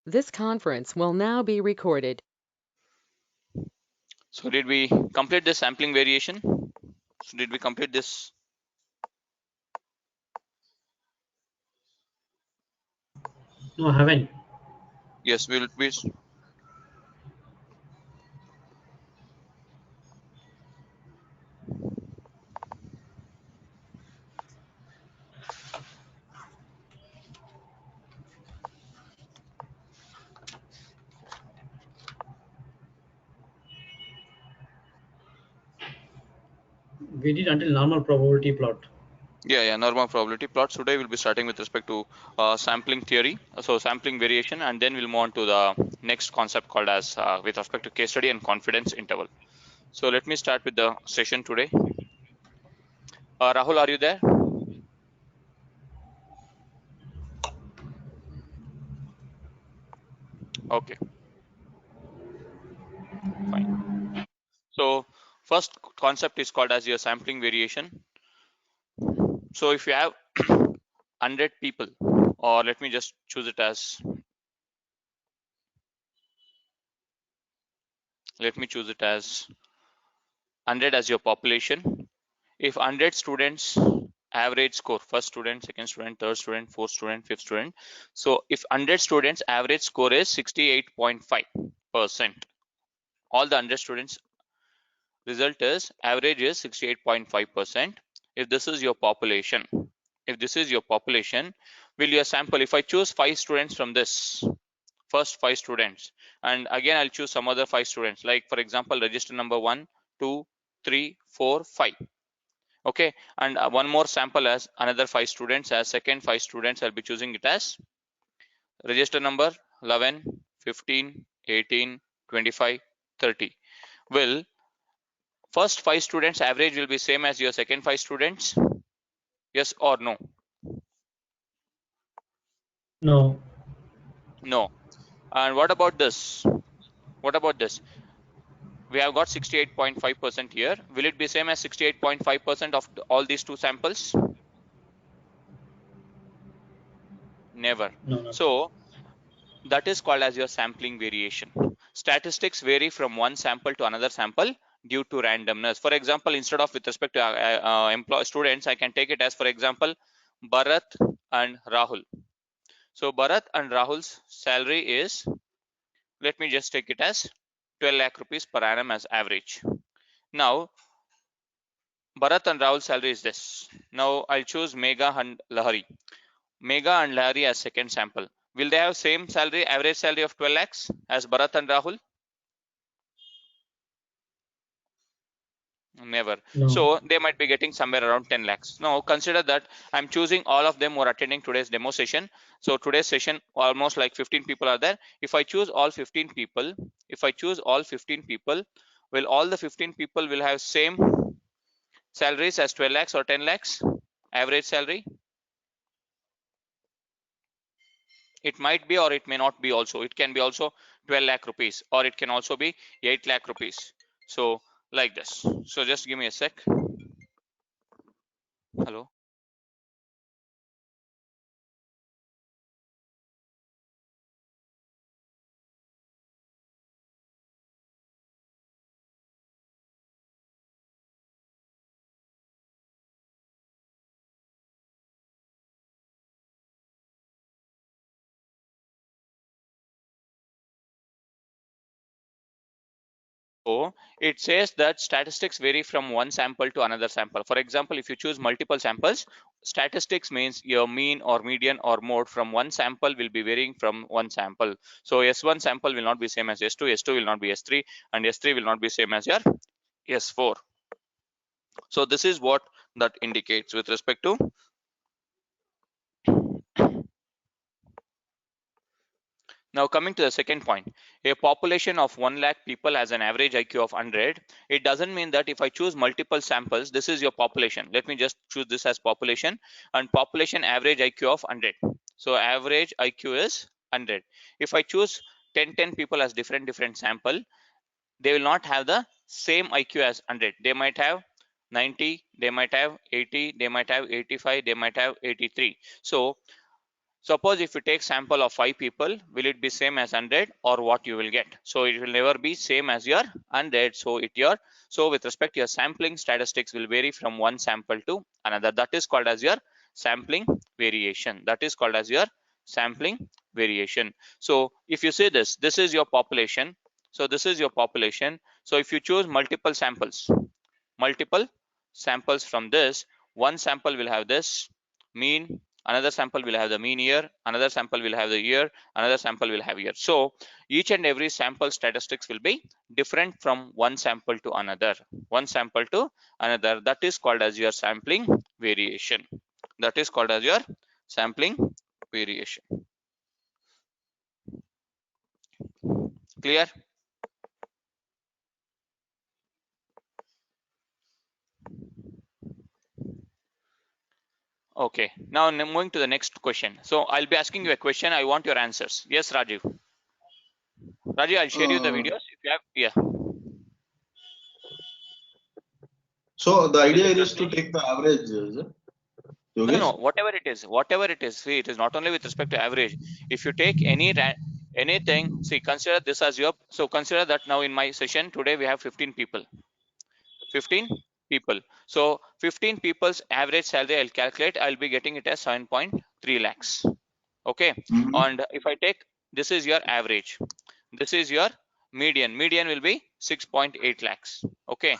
This conference will now be recorded. So did we complete the sampling variation? So did we complete this? No, I haven't. Yes, we'll be. We did until normal probability plot. Yeah, normal probability plots. Today we'll be starting with respect to sampling theory, so sampling variation, and then we'll move on to the next concept called as with respect to case study and confidence interval. So let me start with the session today. Rahul, are you there? Okay, fine. So first concept is called as your sampling variation. So if you have 100 people, or let me just choose it as, let me choose it as 100 as your population. If 100 students average score, first student, second student, third student, fourth student, fifth student, so if 100 students average score is 68.5%, all the 100 students result is average is 68.5%. If this is your population, if this is your population, will your sample, if I choose 5 students from this first 5 students, and again I'll choose some other 5 students, like for example register number 1, 2, 3, 4, 5. Okay, and one more sample as another 5 students, as second 5 students I'll be choosing it as register number 11, 15, 18, 25, 30. Will first 5 students average will be same as your second 5 students? Yes or no? No. No. And what about this? What about this? We have got 68.5% here. Will it be same as 68.5% of all these two samples? Never. No, no. So that is called as your sampling variation. Statistics vary from one sample to another sample due to randomness. For example, instead of with respect to students, I can take it as, for example, Bharat and Rahul. So Bharat and Rahul's salary is, let me just take it as 12 lakh rupees per annum as average. Now Bharat and Rahul's salary is this. Now I'll choose Megha and Lahari. Megha and Lahari as second sample. Will they have same salary, average salary of 12 lakhs as Bharat and Rahul? Never. No. So they might be getting somewhere around 10 lakhs. Now consider that I'm choosing all of them who are attending today's demo session. So today's session almost like 15 people are there. If I choose all 15 people, if I choose all 15 people, will all the 15 people will have same salaries as 12 lakhs or 10 lakhs average salary? It might be or it may not be also. It can be also 12 lakh rupees or it can also be 8 lakh rupees. So like this. So just give me a sec. Hello. So it says that statistics vary from one sample to another sample. For example, if you choose multiple samples, statistics means your mean or median or mode from one sample will be varying from one sample. So S1 sample will not be same as S2, S2 will not be S3, and S3 will not be same as your S4. So this is what that indicates with respect to. Now coming to the second point, a population of 1 lakh people has an average IQ of 100. It doesn't mean that if I choose multiple samples, this is your population. Let me just choose this as population, and population average IQ of 100. So average IQ is 100. If I choose 10 people as different sample, they will not have the same IQ as 100. They might have 90, they might have 80, they might have 85, they might have 83. So Suppose if you take sample of 5 people, will it be same as 100 or what you will get? So it will never be same as your 100. So with respect to your sampling, statistics will vary from one sample to another. That is called as your sampling variation. That is called as your sampling variation. So if you say this is your population. So this is your population. So if you choose multiple samples from this, one sample will have this mean, another sample will have the mean year, another sample will have the year, another sample will have year. So each and every sample statistics will be different from one sample to another. That is called as your sampling variation. That is called as your sampling variation. Clear? Okay, now moving to the next question. So I'll be asking you a question. I want your answers. Yes, Rajiv. Rajiv, I'll share you the videos if you have. Yeah. So the idea is to take the average, is it? No, whatever it is. See, it is not only with respect to average. If you take anything, see, consider this as your. So consider that now in my session today we have 15 people. 15 people. So 15 people's average salary I'll calculate. I'll be getting it as 7.3 lakhs. Okay. And if I take, this is your average. This is your median. Median will be 6.8 lakhs. Okay.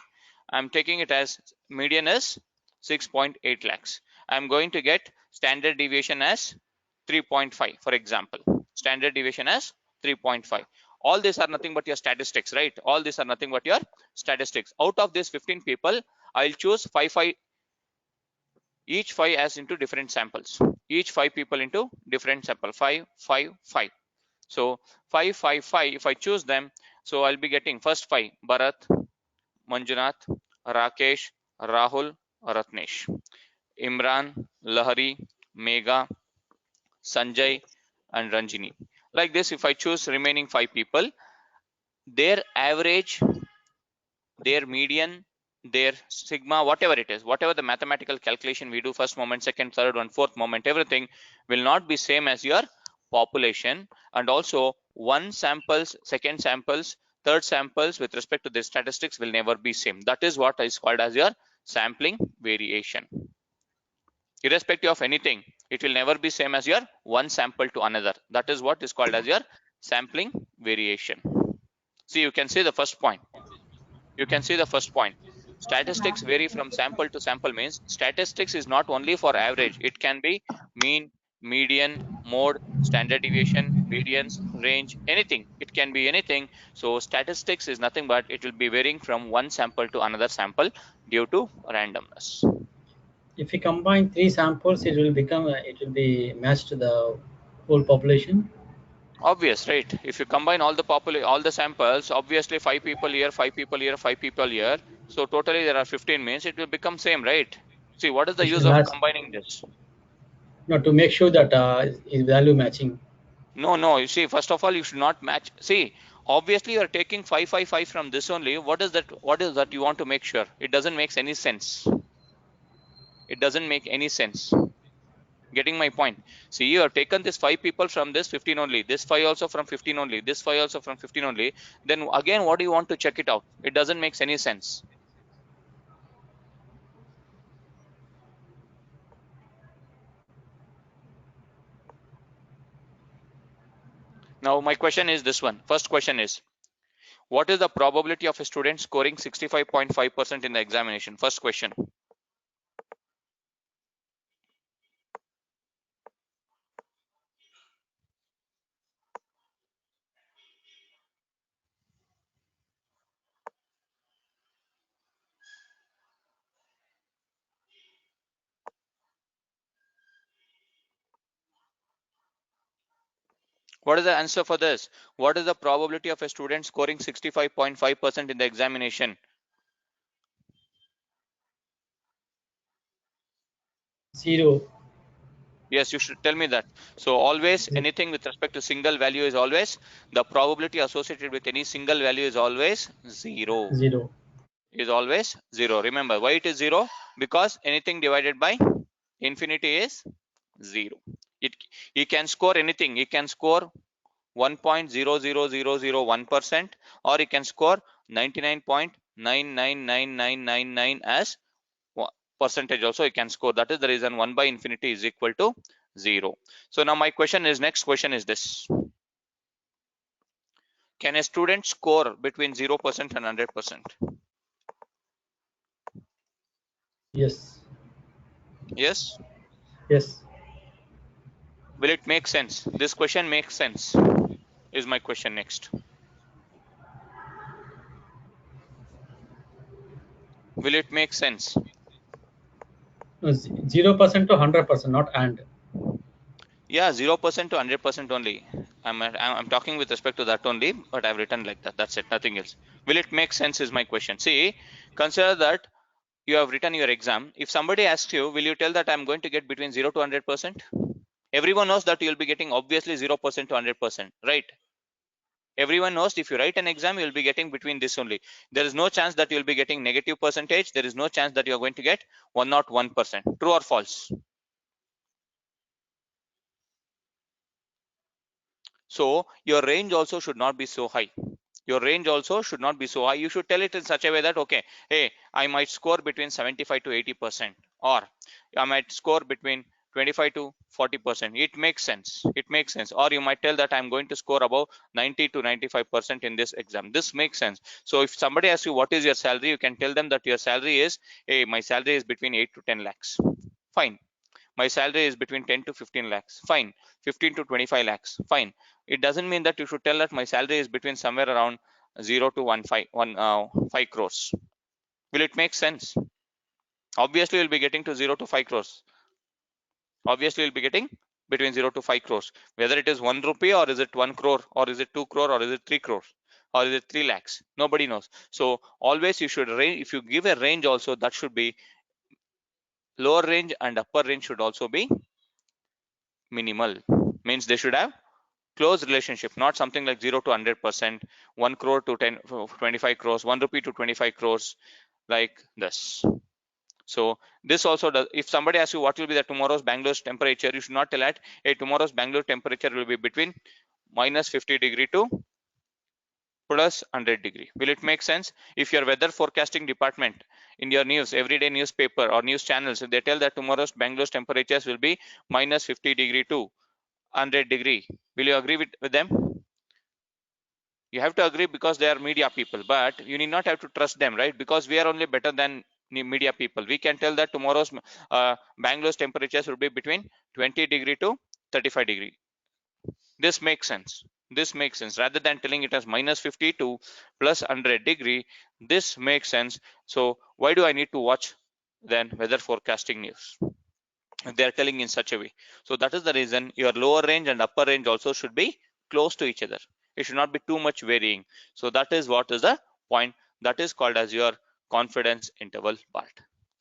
I'm taking it as median is 6.8 lakhs. I'm going to get standard deviation as 3.5, for example. Standard deviation as 3.5. All these are nothing but your statistics, right? All these are nothing but your statistics. Out of these 15 people, I'll choose 5 each 5 as into different samples. Each 5 people into different sample. 5, 5, 5. So 5, 5, 5. If I choose them, so I'll be getting first 5: Bharat, Manjunath, Rakesh, Rahul, Ratnesh, Imran, Lahari, Megha, Sanjay, and Ranjini. Like this, if I choose remaining 5 people, their average, their median, their sigma, whatever it is, whatever the mathematical calculation we do, first moment, second, third one, fourth moment, everything will not be same as your population. And also one samples, second samples, third samples with respect to the statistics will never be same. That is what is called as your sampling variation. Irrespective of anything, it will never be same as your one sample to another. That is what is called as your sampling variation. See, you can see the first point. Statistics vary from sample to sample means statistics is not only for average. It can be mean, median, mode, standard deviation, variance, range, anything. It can be anything. So statistics is nothing but it will be varying from one sample to another sample due to randomness. If you combine 3 samples, it will be matched to the whole population. Obvious, right? If you combine all the samples, obviously 5 people here, 5 people here, 5 people here. So totally there are 15 means it will become same, right? See, what is the use of combining this? No, to make sure that is value matching. No, you see, first of all, you should not match. See, obviously you are taking 5, 5, 5 from this only. What is that you want to make sure? It doesn't make any sense. It doesn't make any sense. Getting my point? See, you have taken this 5 people from this 15 only, this 5 also from 15 only, this 5 also from 15 only. Then again, what do you want to check it out? It doesn't make any sense. Now my question is this one. First question is, what is the probability of a student scoring 65.5% in the examination? First question. What is the answer for this? What is the probability of a student scoring 65.5% in the examination? 0. Yes, you should tell me that. So always anything with respect to single value is always, the probability associated with any single value is always 0. 0. Is always 0. Remember why it is 0? Because anything divided by infinity is 0. He can score anything. He can score 1.00001%, or he can score 99.999999 as percentage also he can score. That is the reason 1 by infinity is equal to 0. So now my question is, next question is this: can a student score between 0% and 100%? Yes. Yes. Yes. Will it make sense? This question makes sense, is my question next. Will it make sense? 0% to 100%, not and. Yeah, 0% to 100% only. I'm talking with respect to that only, but I've written like that. That's it, nothing else. Will it make sense is my question. See, consider that you have written your exam. If somebody asks you, will you tell that I'm going to get between 0 to 100%? Everyone knows that you'll be getting obviously 0% to 100%, right? Everyone knows if you write an exam, you'll be getting between this only. There is no chance that you'll be getting negative percentage. There is no chance that you're going to get 101%. True or false? So your range also should not be so high. Your range also should not be so high. You should tell it in such a way that, okay, hey, I might score between 75 to 80%, or I might score between 25 to 40%. It makes sense. It makes sense. Or you might tell that I'm going to score above 90 to 95% in this exam. This makes sense. So if somebody asks you what is your salary, you can tell them that your salary is, hey, my salary is between 8 to 10 lakhs. Fine. My salary is between 10 to 15 lakhs. Fine. 15 to 25 lakhs. Fine. It doesn't mean that you should tell that my salary is between somewhere around 0 to 5 crores. Will it make sense? Obviously, you'll be getting to 0 to 5 crores. Obviously, you'll be getting between 0 to 5 crores. Whether it is 1 rupee, or is it 1 crore, or is it 2 crore, or is it 3 crores, or is it 3 lakhs? Nobody knows. So always you should range. If you give a range also, that should be lower range and upper range should also be minimal. Means they should have close relationship, not something like 0 to 100%, 1 crore to 25 crores, 1 rupee to 25 crores, like this. So this also does. If somebody asks you what will be the tomorrow's Bangalore's temperature, you should not tell that, hey, tomorrow's Bangalore temperature will be between minus 50 degree to plus 100 degree. Will it make sense? If your weather forecasting department in your news, everyday newspaper or news channels, if they tell that tomorrow's Bangalore's temperatures will be minus 50 degree to 100 degree, will you agree with them? You have to agree because they are media people, but you need not have to trust them, right? Because we are only better than media people. We can tell that tomorrow's Bangalore's temperatures will be between 20 degree to 35 degree. This makes sense. This makes sense. Rather than telling it as minus 50 to plus 100 degree, this makes sense. So why do I need to watch then weather forecasting news if they are telling in such a way? So that is the reason your lower range and upper range also should be close to each other. It should not be too much varying. So that is what is the point. That is called as your confidence interval part.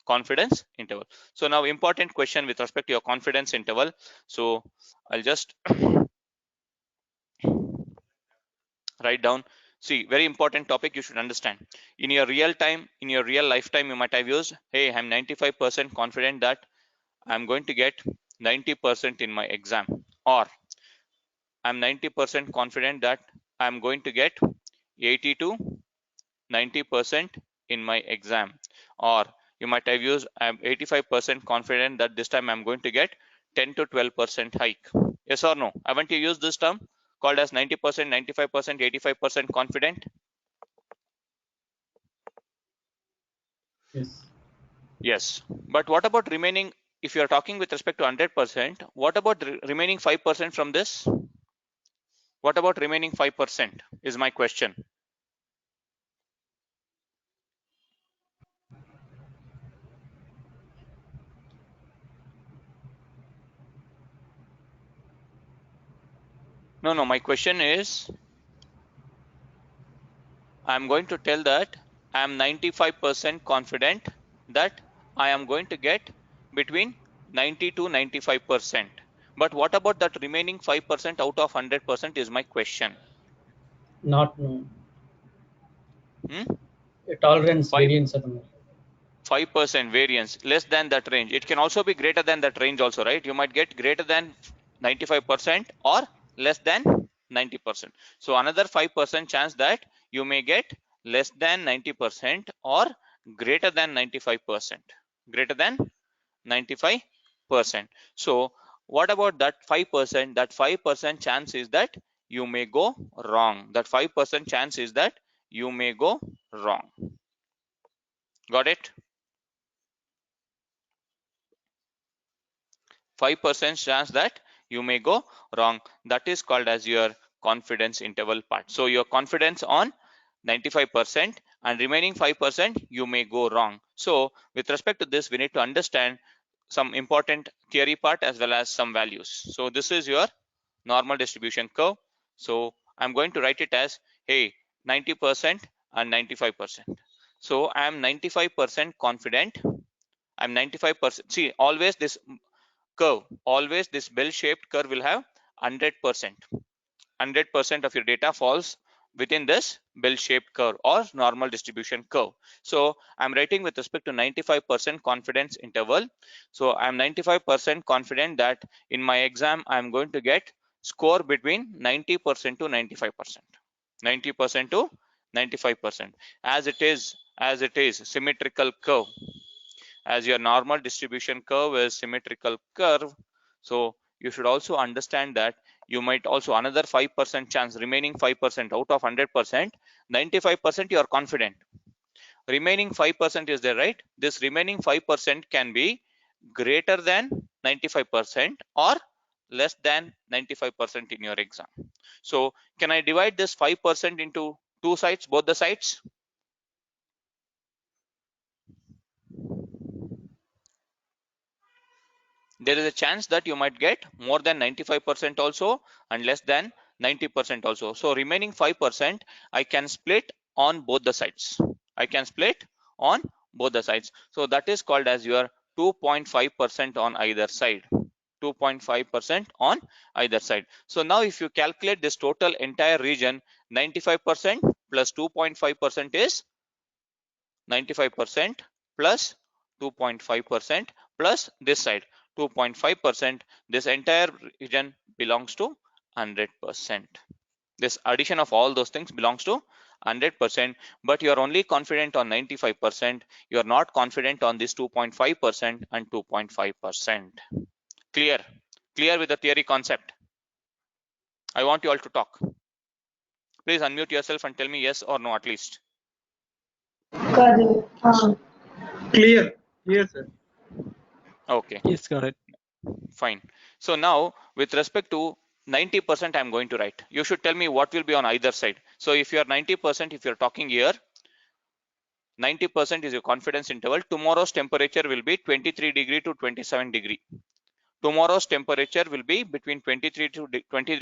Confidence interval. So now important question with respect to your confidence interval. So I'll just write down. See, very important topic you should understand. In your real time, in your real lifetime, you might have used, hey, I'm 95% confident that I'm going to get 90% in my exam, or I'm 90% confident that I'm going to get 80 to 90% in my exam, or you might have used, I'm 85% confident that this time I'm going to get 10 to 12% hike. Yes or no? Haven't you used this term called as 90%, 95%, 85% confident? Yes. Yes. But what about remaining? If you are talking with respect to 100%, what about remaining 5% from this? What about remaining 5% is my question. No, my question is, I'm going to tell that I am 95% confident that I am going to get between 90 to 95%. But what about that remaining 5% out of 100% is my question. Not no. Hmm? A tolerance 5 variance at the moment. 5% variance, less than that range. It can also be greater than that range also, right? You might get greater than 95% or less than 90%. So another 5% chance that you may get less than 90% or greater than 95%. Greater than 95%. So what about that 5%? That 5% chance is that you may go wrong. That 5% chance is that you may go wrong. Got it? 5% chance that you may go wrong. That is called as your confidence interval part. So your confidence on 95% and remaining 5% you may go wrong. So with respect to this, we need to understand some important theory part as well as some values. So this is your normal distribution curve. So I'm going to write it as, hey, 90% and 95%. So I am 95% confident. I'm 95%. See, always this curve, always this bell-shaped curve will have 100%. 100% of your data falls within this bell-shaped curve or normal distribution curve. So I'm writing with respect to 95% confidence interval. So I'm 95% confident that in my exam I'm going to get score between 90% to 95%. 90% to 95%. As it is symmetrical curve. As your normal distribution curve is symmetrical curve, so you should also understand that you might also another 5% chance, remaining 5% out of 100%, 95% you are confident. Remaining 5% is there, right? This remaining 5% can be greater than 95% or less than 95% in your exam. So can I divide this 5% into two sides, both the sides? There is a chance that you might get more than 95% also and less than 90% also. So remaining 5% I can split on both the sides. I can split on both the sides. So that is called as your 2.5% on either side. 2.5% on either side. So now if you calculate this total entire region, 95% plus 2.5% is 95% plus 2.5% plus this side 2.5%. This entire region belongs to 100%. This addition of all those things belongs to 100%, but you are only confident on 95%. You are not confident on this 2.5% and 2.5%. Clear? Clear with the theory concept? I want you all to talk. Please unmute yourself and tell me yes or no at least. Clear. Clear, sir. Okay. Yes, got it. Fine. So now with respect to 90% I'm going to write. You should tell me what will be on either side. So if you are 90%, if you're talking here, 90% is your confidence interval. Tomorrow's temperature will be 23 degree to 27 degree. Tomorrow's temperature will be between 23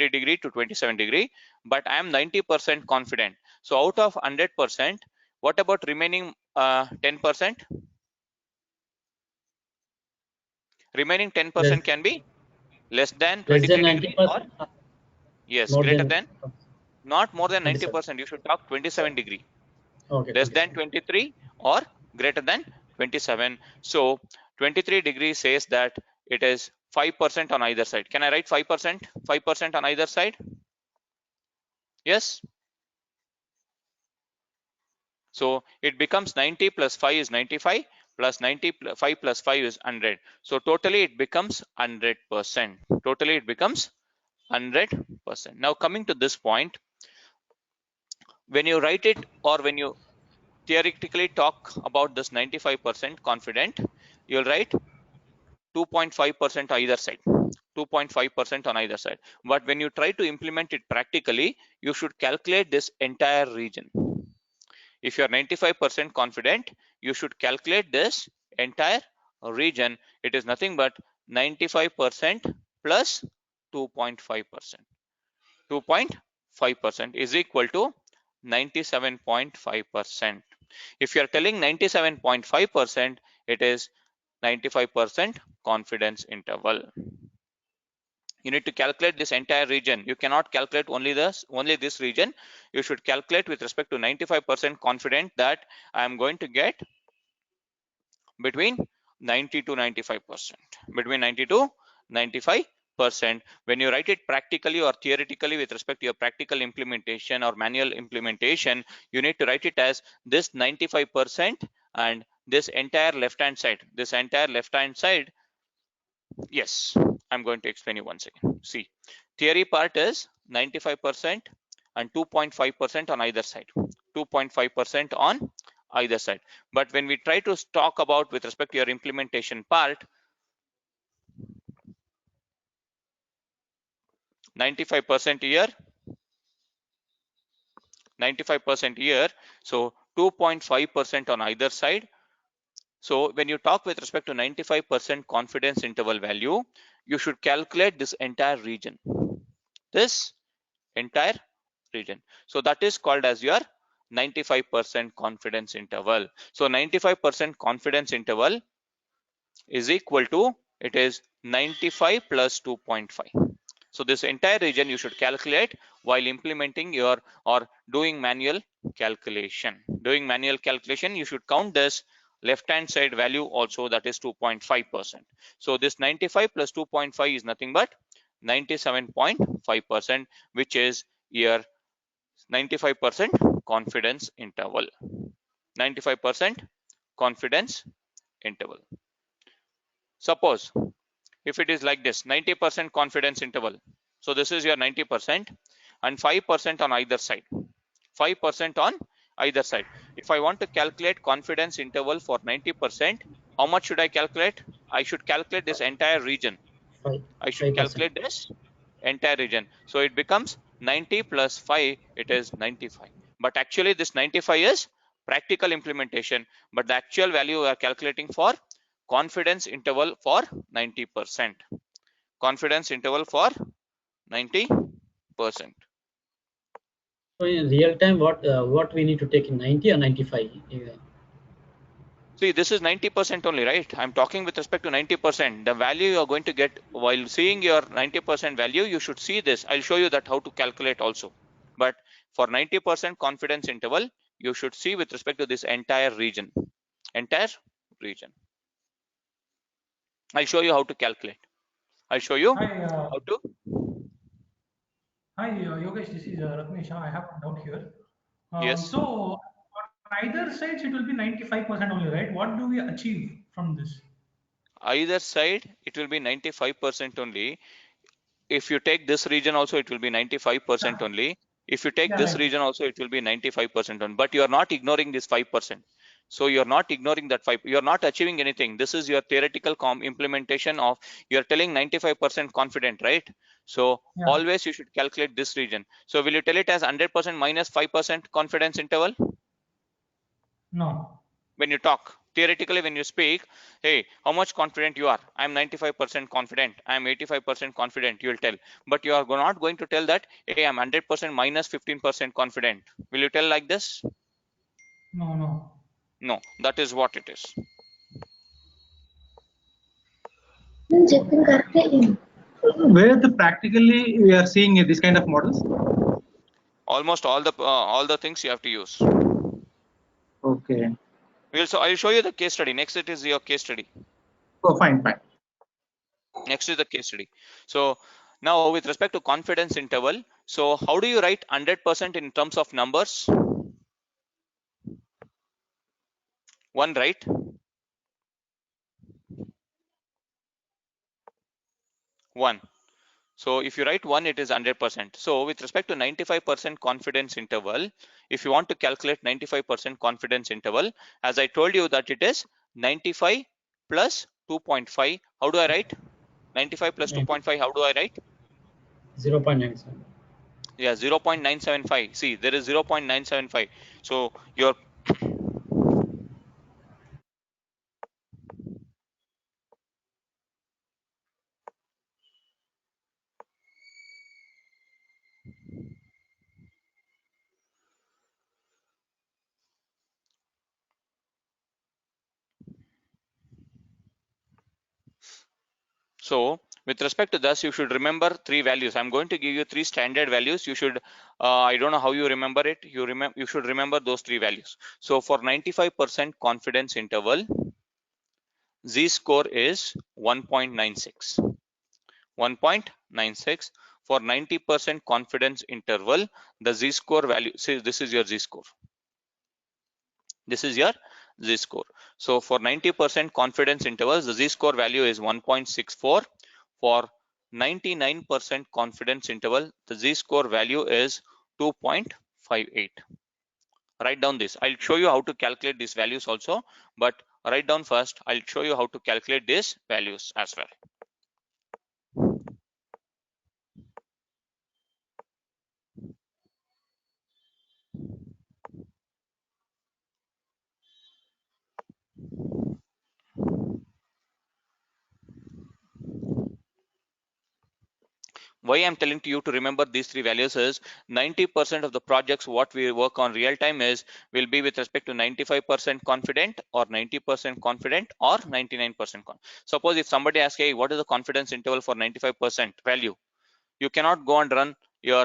degree to 27 degree, but I am 90% confident. So out of 100%, what about remaining 10%? Remaining 10% can be less than 23 degree or yes, greater than, not more than 90%. You should talk 27 degree. Okay. Less than 23 or greater than 27. So 23 degrees says that it is 5% on either side. Can I write 5%? 5% on either side? Yes. So it becomes 90 plus 5 is 95 plus 95 plus 5 is 100. So totally it becomes 100%. Totally it becomes 100%. Now coming to this point, when you write it or when you theoretically talk about this 95% confident, you'll write 2.5% either side. 2.5% on either side. But when you try to implement it practically, you should calculate this entire region. If you are 95% confident, you should calculate this entire region. It is nothing but 95% plus 2.5%. 2.5% is equal to 97.5%. If you are telling 97.5%, it is 95% confidence interval. You need to calculate this entire region. You cannot calculate only this region. You should calculate with respect to 95% confident that I am going to get between 90 to 95%. Between 90 to 95%. when you write it practically or theoretically with respect to your practical implementation or manual implementation, you need to write it as this 95% and this entire left hand side, yes, I'm going to explain you one second. See, theory part is 95% and 2.5% on either side, 2.5% on either side. But when we try to talk about with respect to your implementation part, 95% here, 95% here, so 2.5% on either side. So when you talk with respect to 95% confidence interval value, you should calculate this entire region, this entire region. So that is called as your 95% confidence interval. So 95% confidence interval is equal to, it is 95 plus 2.5. So this entire region you should calculate while implementing your or doing manual calculation. Doing manual calculation, you should count this left hand side value also, that is 2.5%. So this 95 plus 2.5 is nothing but 97.5%, which is your 95% confidence interval. 95% confidence interval. Suppose if it is like this, 90% confidence interval. So this is your 90% and 5% on either side. 5% on either side. If I want to calculate confidence interval for 90%, how much should I calculate? I should calculate this entire region. I should 5%. calculate this entire region. So it becomes 90 plus 5, it is 95. But actually this 95 is practical implementation, but the actual value we are calculating for confidence interval for 90%. Confidence interval for 90%. So in real time, what we need to take in 90 or 95? See, this is 90% only, right? I'm talking with respect to 90%. The value you are going to get while seeing your 90% value, you should see this. I'll show you that how to calculate also. But for 90% confidence interval, you should see with respect to this entire region. Entire region. I'll show you how to calculate. I'll show you how to. Hi, Yogesh, this is Ratnesh. I have a doubt here. Yes. So, on either sides, it will be 95% only, right? What do we achieve from this? Either side, it will be 95% only. If you take this region also, it will be 95% Yeah, only. If you take yeah, this right. region also, it will be 95% only. But you are not ignoring this 5%. So you are not ignoring that 5. You are not achieving anything. This is your theoretical implementation of, you are telling 95% confident, right? So Yeah, always you should calculate this region. So will you tell it as 100% minus 5% confidence interval? no, When you talk theoretically, when you speak, hey, how much confident you are? I'm 95% confident, I'm 85% confident, you'll tell. But you are not going to tell that, hey, I'm 100% minus 15% confident. Will you tell like this? no. No, that is what it is. Where the practically we are seeing this kind of models? Almost all the things you have to use. Okay. I'll show you the case study. Next, it is your case study. Oh, fine. Next is the case study. So now with respect to confidence interval, so how do you write 100% in terms of numbers? 1, right? 1. So if you write 1, it is 100%. So with respect to 95% confidence interval, if you want to calculate 95% confidence interval, as I told you that it is 95 plus 2.5. How do I write? 95 plus 2.5, how do I write? 0.97. Yeah, 0.975. See, there is 0.975. So your So with respect to this, you should remember 3 values. I'm going to give you 3 standard values. You should, I don't know how you remember it. You should remember those 3 values. So for 95% confidence interval, Z score is 1.96. 1.96. For 90% confidence interval, the z-score value, see, this is your z-score. This is your z-score. So for 90% confidence intervals, the z-score value is 1.64. For 99% confidence interval, the z-score value is 2.58. Write down this. I'll show you how to calculate these values also, but write down first. I'll show you how to calculate these values as well. Why I'm telling to you to remember these three values is 90% of the projects what we work on real time is will be with respect to 95% confident or 90% confident or 99% confident. Suppose if somebody asks, hey, what is the confidence interval for 95% value? You cannot go and run your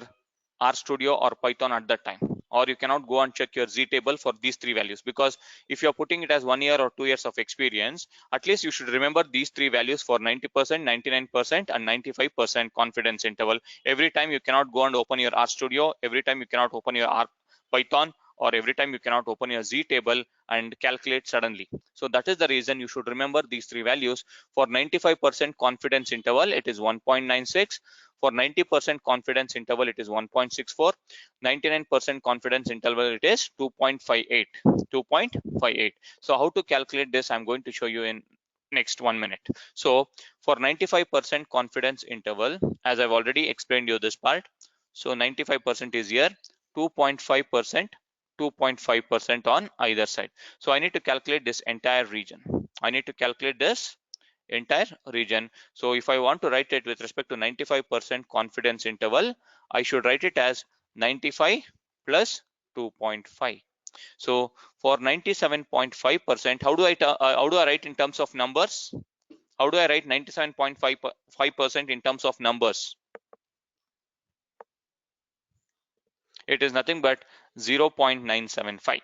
RStudio or Python at that time, or you cannot go and check your Z table for these three values, because if you're putting it as 1 year or 2 years of experience, at least you should remember these three values for 90%, 99% and 95% confidence interval. Every time you cannot go and open your RStudio, every time you cannot open your Python, or every time you cannot open your Z table and calculate suddenly. So that is the reason you should remember these three values. For 95% confidence interval, it is 1.96. For 90% confidence interval, it is 1.64. 99% confidence interval, it is 2.58. 2.58. So how to calculate this, I'm going to show you in next 1 minute. So for 95% confidence interval, as I've already explained you this part, so 95% is here, 2.5%, 2.5% on either side. So I need to calculate this entire region. I need to calculate this entire region. So if I want to write it with respect to 95% confidence interval, I should write it as 95 plus 2.5. So for 97.5%, how do I write in terms of numbers? How do I write 97.5% in terms of numbers? It is nothing but 0.975.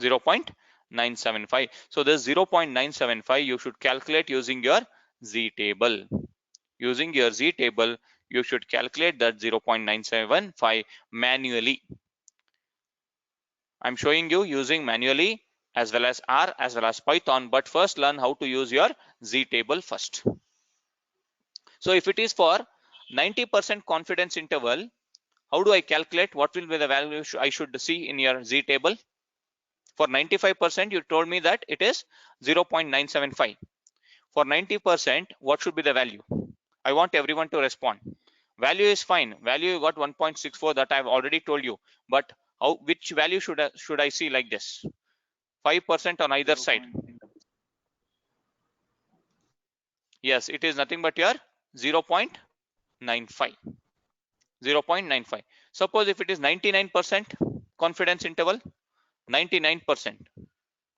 0.975. So this 0.975 you should calculate using your Z table. Using your Z table, you should calculate that 0.975 manually. I'm showing you using manually as well as R as well as Python, but first learn how to use your Z table first. So if it is for 90% confidence interval, how do I calculate? What will be the value I should see in your Z table? For 95%, you told me that it is 0.975. For 90%, what should be the value? I want everyone to respond. Value is fine. Value you got 1.64, that I've already told you. But which value should I see like this? 5% on either side. Yes, it is nothing but your 0.95. 0.95. Suppose if it is 99% confidence interval, 99%,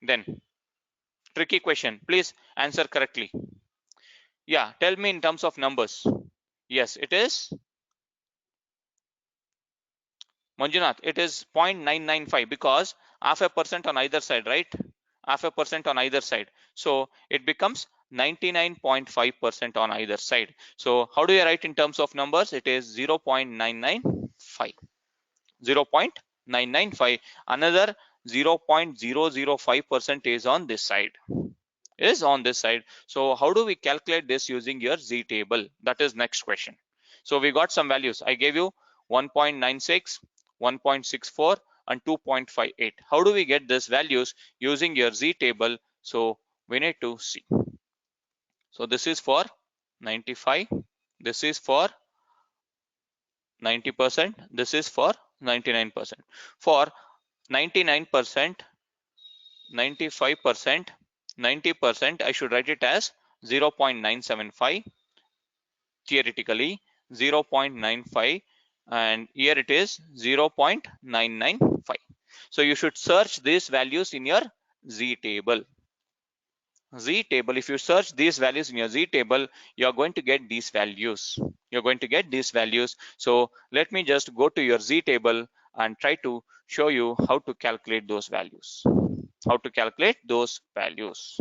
then tricky question. Please answer correctly. Yeah, tell me in terms of numbers. Yes, it is Manjunath. It is 0.995 because half a percent on either side, right? Half a percent on either side. So it becomes 99.5% on either side. So how do you write in terms of numbers? It is 0.995. 0.995. Another 0.005% is on this side. Is on this side. So how do we calculate this using your Z table? That is next question. So we got some values. I gave you 1.96, 1.64 and 2.58. How do we get these values using your Z table? So we need to see. So this is for 95, this is for 90%, this is for 99%. For 99%, 95%, 90%, I should write it as 0.975, theoretically 0.95, and here it is 0.995. So you should search these values in your Z table. Z table, if you search these values in your Z table, you are going to get these values. You're going to get these values. So let me just go to your Z table and try to show you how to calculate those values. How to calculate those values.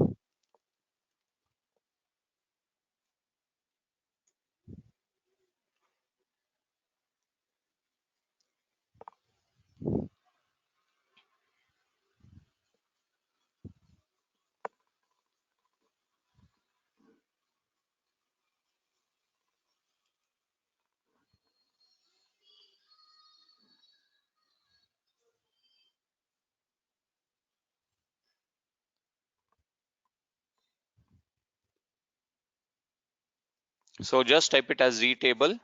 So just type it as z table.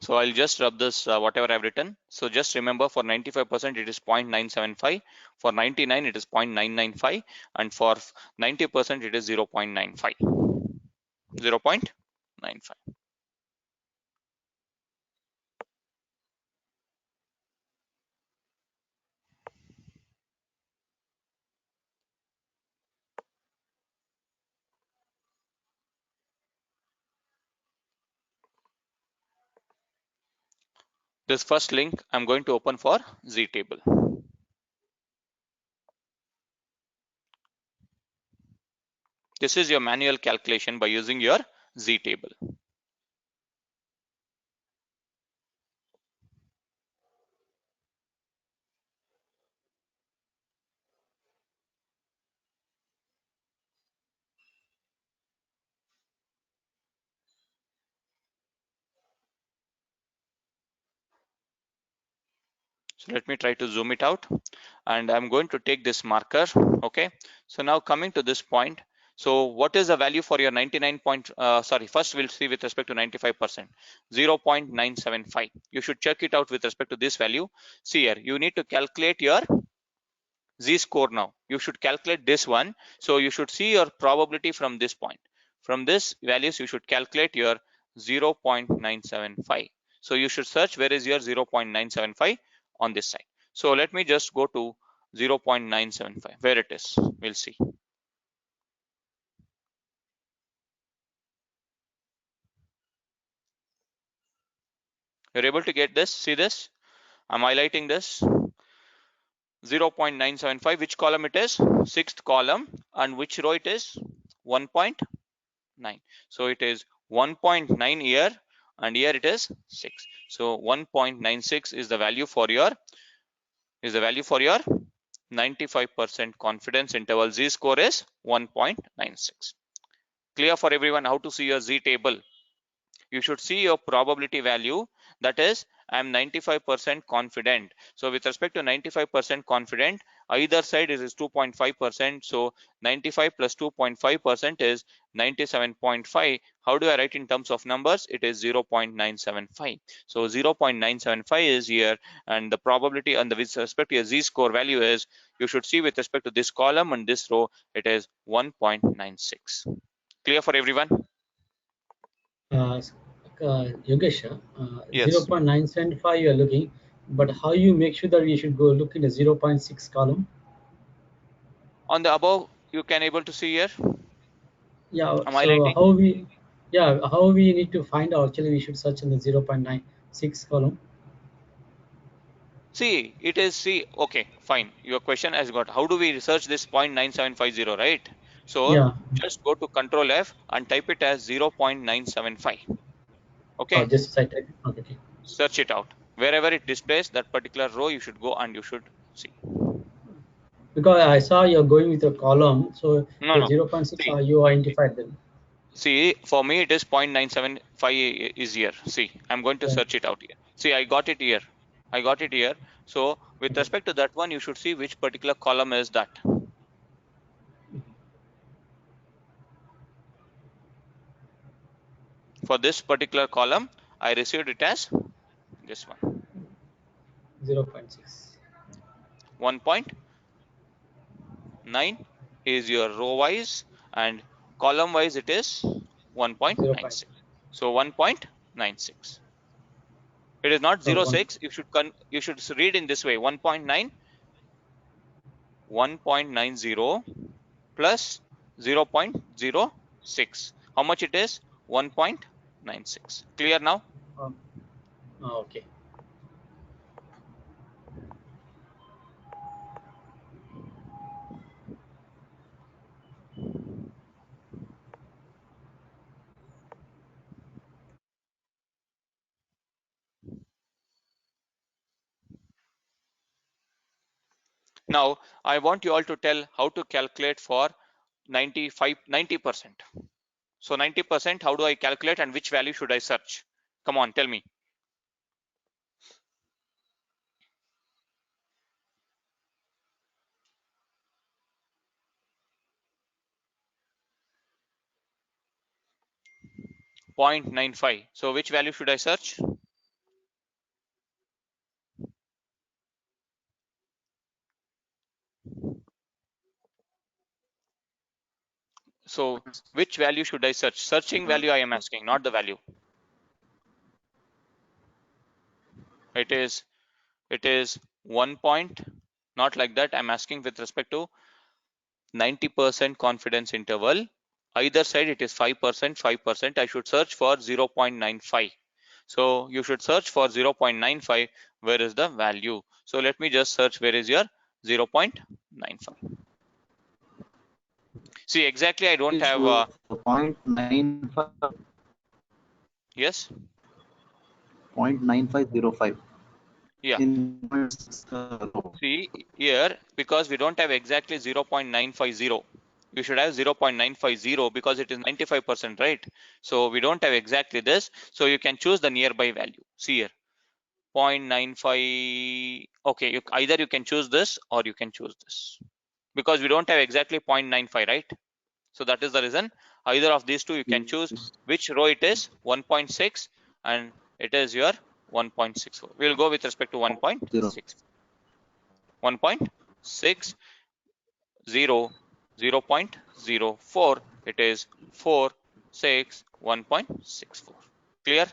So I'll just rub this whatever I've written. So just remember, for 95% it is 0.975, for 99 it is 0.995, and for 90% it is 0.95. 0.95. This first link I'm going to open for z table. This is your manual calculation by using your z table. So let me try to zoom it out, and I'm going to take this marker. Okay, so now coming to this point, so what is the value for your 99 point, first we'll see with respect to 95%, 0.975. You should check it out with respect to this value. See here, you need to calculate your z-score now. You should calculate this one. So you should see your probability from this point. From this values, you should calculate your 0.975. So you should search where is your 0.975 on this side. So let me just go to 0.975, where it is, we'll see. You're able to get this, see this? I'm highlighting this. 0.975, which column it is? Sixth column, and which row it is? 1.9. So it is 1.9 here, and here it is 6. So 1.96 is the value for your 95% confidence interval. Z score is 1.96. Clear for everyone how to see your Z table? You should see your probability value, that is I'm 95% confident. So with respect to 95% confident, either side is 2.5%. So 95 plus 2.5% is 97.5. How do I write in terms of numbers? It is 0.975. So 0.975 is here, and the probability and with respect to your Z score value is, you should see with respect to this column and this row, it is 1.96. Clear for everyone? Yogesh, Yes. 0.975 you are looking, but how you make sure that we should go look in the 0.6 column? On the above, you can able to see here. Yeah, I'm so highlighting. how we need to find out, actually we should search in the 0.96 column. See, it is, see, okay, fine. Your question has got, how do we research this 0.9750, right? So Yeah, just go to Control F and type it as 0.975. oh, Okay, just cite it. Okay. search it out. Wherever it displays that particular row, you should go and you should see. Because I saw you're going with a column, so No, the no. 0.6 See, you identified them. see, for me it is 0.975 is here. See, I'm going to Yeah. search it out here. See, I got it here. I got it here. So with Okay. respect to that one, you should see which particular column is that. For this particular column, I received it as this one. 0.6. 1.9 is your row wise, and column wise it is 0. 1.96. So 1.96. It is not So 0.6. You should read in this way: 1.9, 1.90 plus 0.06. How much it is? 1.96. Clear now? oh, okay. Now I want you all to tell how to calculate for 90%. So 90%, how do I calculate and which value should I search? Come on, tell me. 0.95. So which value should I search? So which value should I search? Searching value I am asking, not the value. It is 1 point, not like that. I'm asking with respect to 90% confidence interval. Either side it is 5%, 5%. I should search for 0.95. So you should search for 0.95. Where is the value? So let me just search where is your 0.95. See, exactly I don't have 0.95. Yes. 0.9505. Yeah. See here, because we don't have exactly 0.950. You should have 0.950 because it is 95%, right? So we don't have exactly this. So you can choose the nearby value. See here, 0.95. Okay, either you can choose this or you can choose this, because we don't have exactly 0.95, right? So that is the reason. Either of these two you can choose which row it is, 1.6 and it is your 1.64. We'll go with respect to 1.6. 1.60, 0.04. It is 4, 6, 1.64. Clear?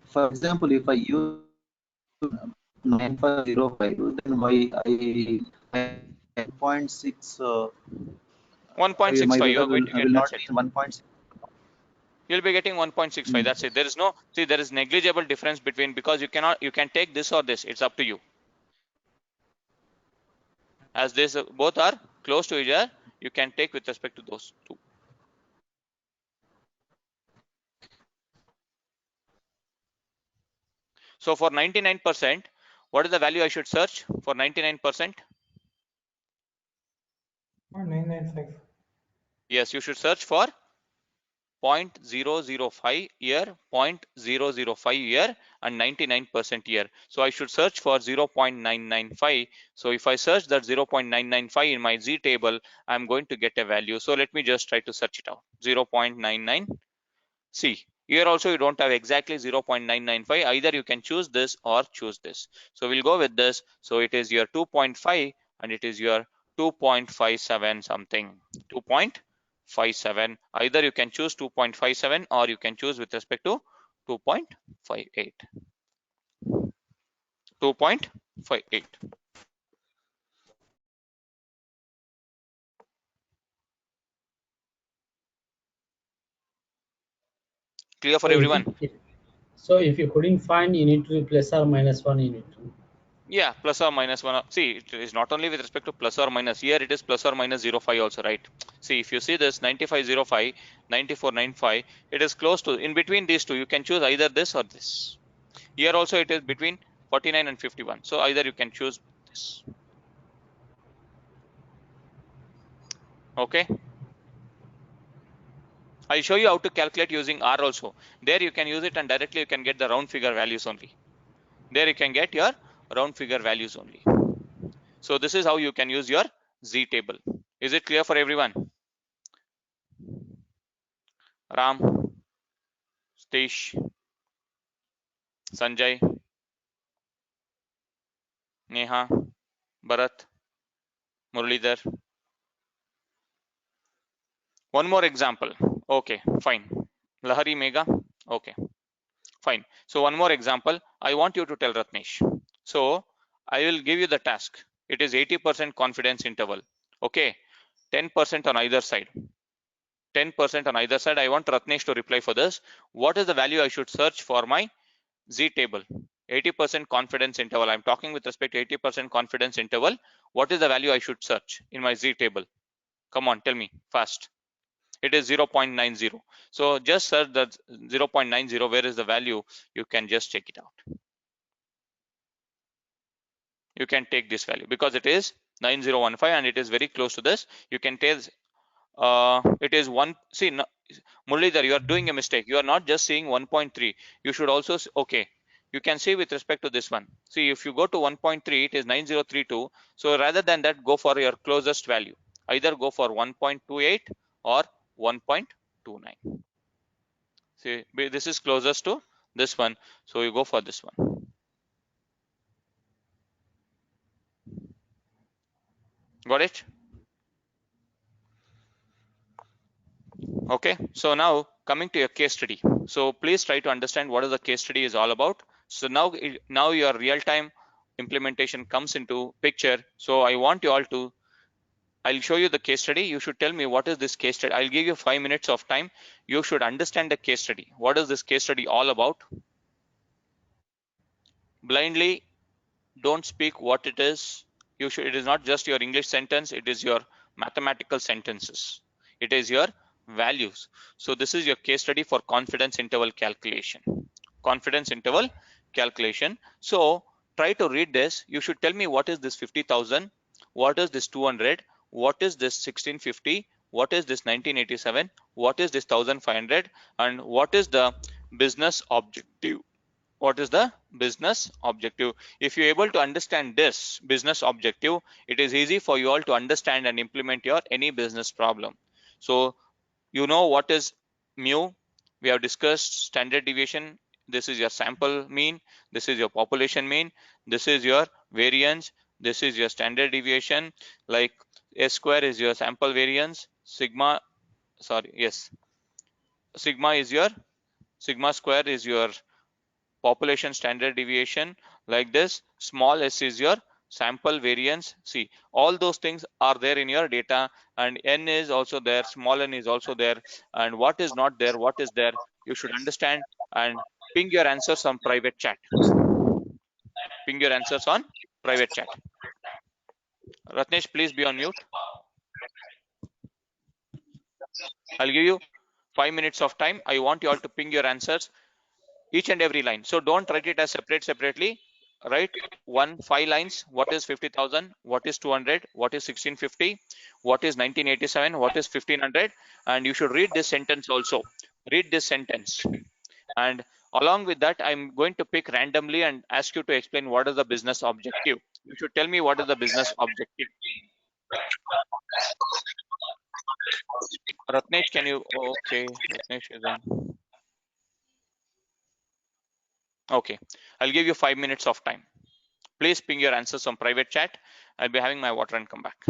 For example, if I use 9505, then why I 0.6 1.65. my You are result going to will get, not that's it. be in 1.6. You'll be getting 1.65. That's it. There is no, see, there is negligible difference between, because you can take this or this. It's up to you. As this both are close to each other, you can take with respect to those two. So for 99%, what is the value I should search for 99%? 0.995. Yes, you should search for 0.005 here, 0.005 here, and 99% here. So I should search for 0.995. So if I search that 0.995 in my Z table, I'm going to get a value. So let me just try to search it out. 0.99. See, here also you don't have exactly 0.995. Either you can choose this or choose this. So we'll go with this. So it is your 2.5 and it is your 2.57 something. 2.57. Either you can choose 2.57 or you can choose with respect to 2.58. 2.58. Clear for everyone? So if you couldn't find, you need to do plus or minus 1 you need to. Yeah, plus or minus 1. See, it is not only with respect to plus or minus. Here it is plus or minus 0.5 also, right? See, if you see this 95.05, 94.95, it is close to, in between these two, you can choose either this or this. Here also it is between 49 and 51. So either you can choose this. Okay. I'll show you how to calculate using R also. There you can use it and directly you can get the round figure values only. There you can get your round figure values only. So this is how you can use your Z table. Is it clear for everyone? Ram, Satish, Sanjay, Neha, Bharat, Muralidhar. One more example. Okay, fine. Lahari, Mega. Okay, fine. So one more example. I want you to tell Ratnesh. So I will give you the task. It is 80% confidence interval. Okay, 10% on either side. 10% on either side. I want Ratnesh to reply for this. What is the value I should search for my Z table? 80% confidence interval. I'm talking with respect to 80% confidence interval. What is the value I should search in my Z table? Come on, tell me fast. It is 0.90. So just search the 0.90. Where is the value? You can just check it out. You can take this value because it is 9015 and it is very close to this. You can tell it is one. See, no, Muralidhar, you are doing a mistake. You are not just seeing 1.3. You should also, okay, you can see with respect to this one. See, if you go to 1.3, it is 9032. So rather than that, go for your closest value. Either go for 1.28 or 1.28. 0.29. See, this is closest to this one, so you go for this one. Got it? Okay, so now coming to your case study. So please try to understand what is the case study is all about. So now your real-time implementation comes into picture. So I want you all to, I'll show you the case study. You should tell me what is this case study. I'll give you 5 minutes of time. You should understand the case study. What is this case study all about? Blindly don't speak what it is. It is not just your English sentence, it is your mathematical sentences. It is your values. So this is your case study for confidence interval calculation. Confidence interval calculation. So try to read this. You should tell me what is this 50,000, what is this 200, what is this 1650, what is this 1987, what is this 1500, and what is the business objective. What is the business objective? If you're able to understand this business objective, it is easy for you all to understand and implement your any business problem. So you know what is mu. We have discussed standard deviation. This is your sample mean, this is your population mean, this is your variance, this is your standard deviation. Like S square is your sample variance, sigma square is your population standard deviation. Like this, small s is your sample variance. See, all those things are there in your data, and n is also there, small n is also there, and what is not there, what is there, you should understand and ping your answers on private chat. Ping your answers on private chat. Ratnesh, please be on mute. I'll give you 5 minutes of time. I want you all to ping your answers, each and every line. So don't write it as separately. Write 5 lines. What is 50,000? What is 200? What is 1650? What is 1987? What is 1500? And you should read this sentence also. Read this sentence. And along with that, I'm going to pick randomly and ask you to explain what is the business objective. You should tell me what is the business objective. Ratnesh, can you? Okay, Ratnesh is on. Okay, I'll give you 5 minutes of time. Please ping your answers on private chat. I'll be having my water and come back.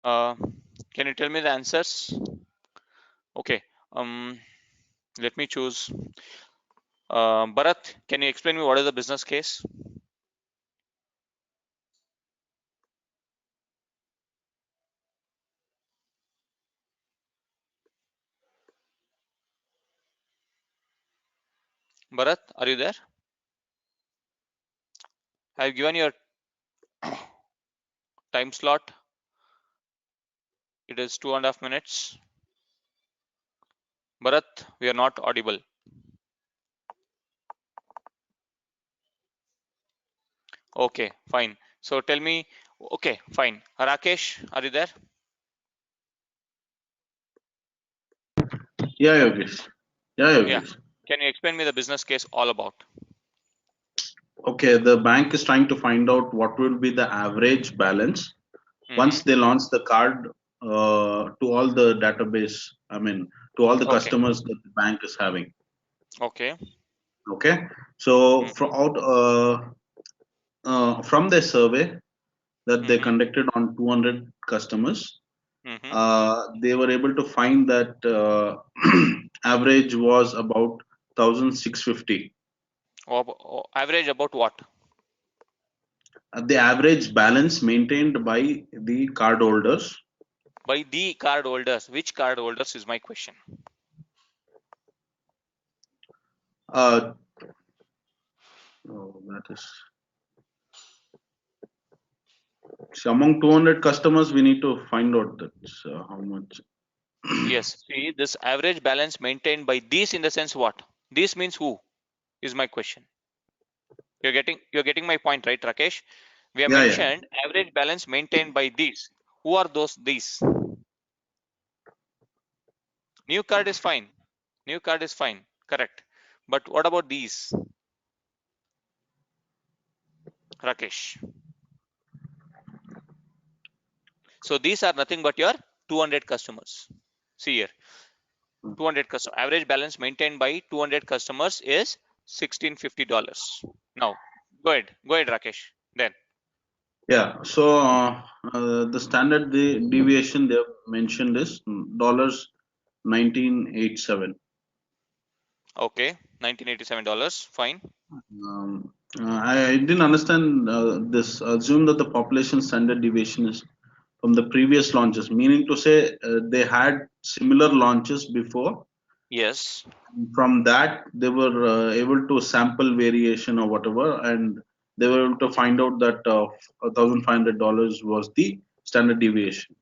Can you tell me the answers? Okay. Let me choose. Bharat, can you explain me what is the business case? Bharat, are you there? I've given your time slot. It is 2.5 minutes. Bharat, we are not audible. Okay, fine. So tell me, okay, fine. Rakesh, are you there? Yeah, Yogesh. Yeah, Yeah. Yogesh. Can you explain me the business case all about? Okay, the bank is trying to find out what will be the average balance once they launch the card to all the database. I mean, to all the Okay. customers that the bank is having. Okay. Okay, so Mhm. from their survey that they Mhm. conducted on 200 customers, Mhm. they were able to find that average was about 1,650. Average about what? The average balance maintained by the cardholders. By the card holders. Which card holders is my question. Uh, oh, that is so among 200 customers, we need to find out that how much. Yes. See, this average balance maintained by these in the sense what? This means who is my question. You're getting my point, right, Rakesh? We have Yeah, yeah. mentioned average balance maintained by these. Who are those these? New card is fine. New card is fine. Correct. But what about these? Rakesh. So these are nothing but your 200 customers. See here, 200 customer average balance maintained by 200 customers is $1,650. Now, go ahead, Rakesh. Then, Yeah. So the standard deviation they have mentioned is dollars 1987. okay, $1,987. Fine. I didn't understand this. Assume that the population standard deviation is from the previous launches, meaning to say they had similar launches before. Yes. From that, they were able to sample variation or whatever, and they were able to find out that $1,500 was the standard deviation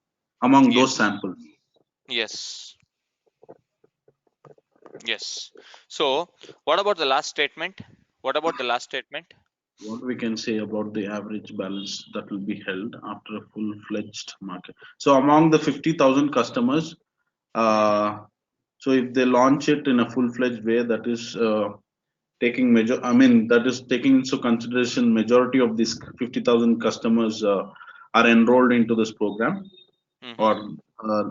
among those Yes. samples. Yes. Yes. So, what about the last statement? What about the last statement? What we can say about the average balance that will be held after a full-fledged market. So among the 50,000 customers, Mhm. so if they launch it in a full-fledged way, that is that is taking into consideration majority of these 50,000 customers are enrolled into this program, Mhm. or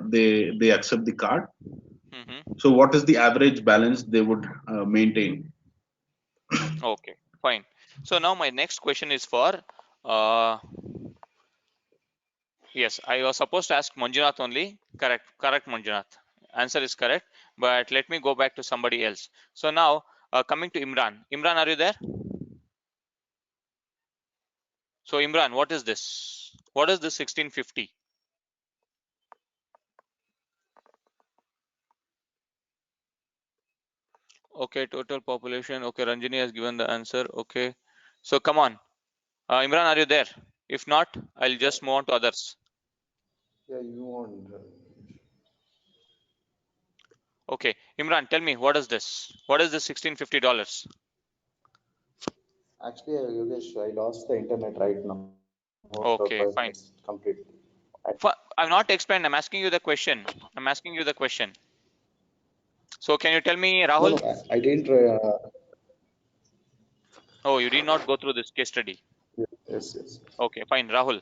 they accept the card. Mhm. So what is the average balance they would maintain? Okay. Fine. So now my next question is for uh, yes, I was supposed to ask Manjunath only. Correct, correct, Manjunath. Answer is correct. But let me go back to somebody else. So now, coming to Imran. Imran, are you there? So Imran, what is this? What is this 1650? Okay, total population. Okay, Ranjini has given the answer. Okay. So come on. Imran, are you there? If not, I'll just move on to others. Yeah, you want. Okay. Imran, tell me, what is this? What is this $1650? Actually, Yogesh, I lost the internet right now for Okay, 5 fine. minutes completely. I'm not explaining. I'm asking you the question. I'm asking you the question. So can you tell me, No, Rahul? no, I didn't. Oh, you did not go through this case study. Yes, yes. Okay, fine. Rahul.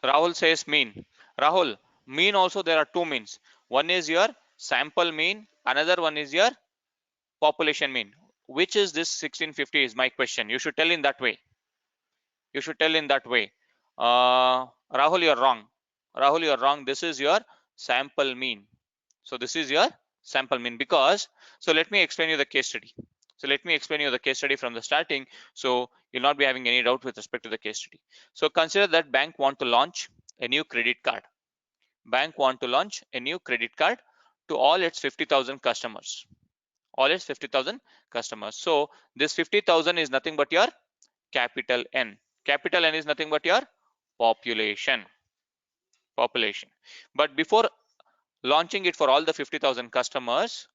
Rahul says mean. Rahul, mean also there are two means. One is your sample mean. Another one is your population mean. Which is this 1650 is my question. You should tell in that way. You should tell in that way. Rahul, you're wrong. Rahul, you are wrong. This is your sample mean. So this is your sample mean because, so let me explain you the case study. So let me explain you the case study from the starting. So you'll not be having any doubt with respect to the case study. So consider that bank want to launch a new credit card. Bank want to launch a new credit card to all its 50,000 customers. All its 50,000 customers. So this 50,000 is nothing but your capital N. Capital N is nothing but your population. But before launching it for all the 50,000 customers,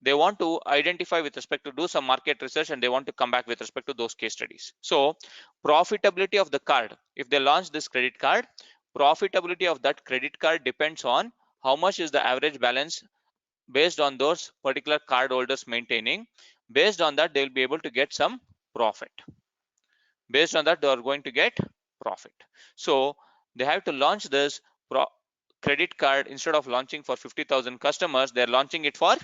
they want to identify with respect to do some market research, and they want to come back with respect to those case studies. So profitability of the card, if they launch this credit card, profitability of that credit card depends on how much is the average balance based on those particular card holders maintaining. Based on that, they will be able to get some profit. Based on that, they are going to get profit. So they have to launch this credit card. Instead of launching for 50,000 customers, they're launching it for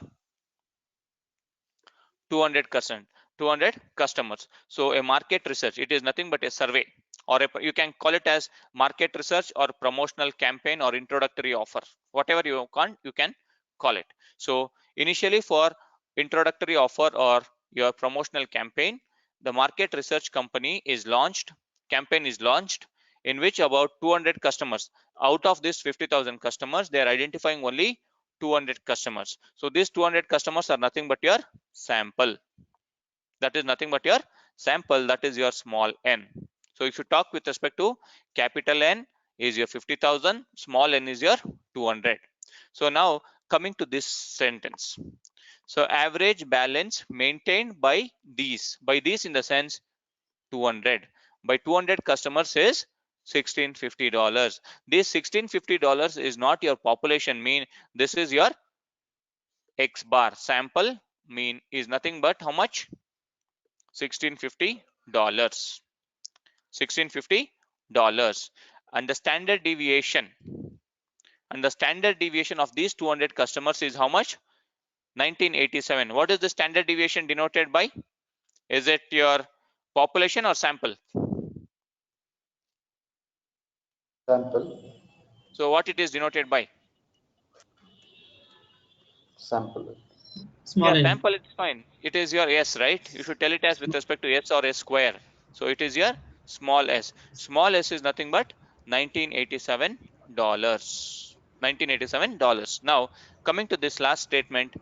200 customers. So a market research, it is nothing but a survey, or you can call it as market research or promotional campaign or introductory offer, whatever you can call it. So initially for introductory offer or your promotional campaign, the market research campaign is launched in which about 200 customers out of this 50,000 customers, they are identifying only 200 customers. So these 200 customers are nothing but your sample. That is nothing but your sample. That is your small n. So if you talk with respect to capital N is your 50,000, small n is your 200. So now coming to this sentence. So average balance maintained by these in the sense 200 by 200 customers is $1,650. This $1,650 is not your population mean. This is your X bar. Sample mean is nothing but how much? $1,650. $1,650. And the standard deviation of these 200 customers is how much? 1987. What is the standard deviation denoted by? Is it your population or sample? Sample. So what it is denoted by? Sample. Small Yeah, n. sample, it's fine. It is your S, right? You should tell it as with respect to S or S square. So it is your small s. Small s is nothing but $1987. $1987. Now, coming to this last statement,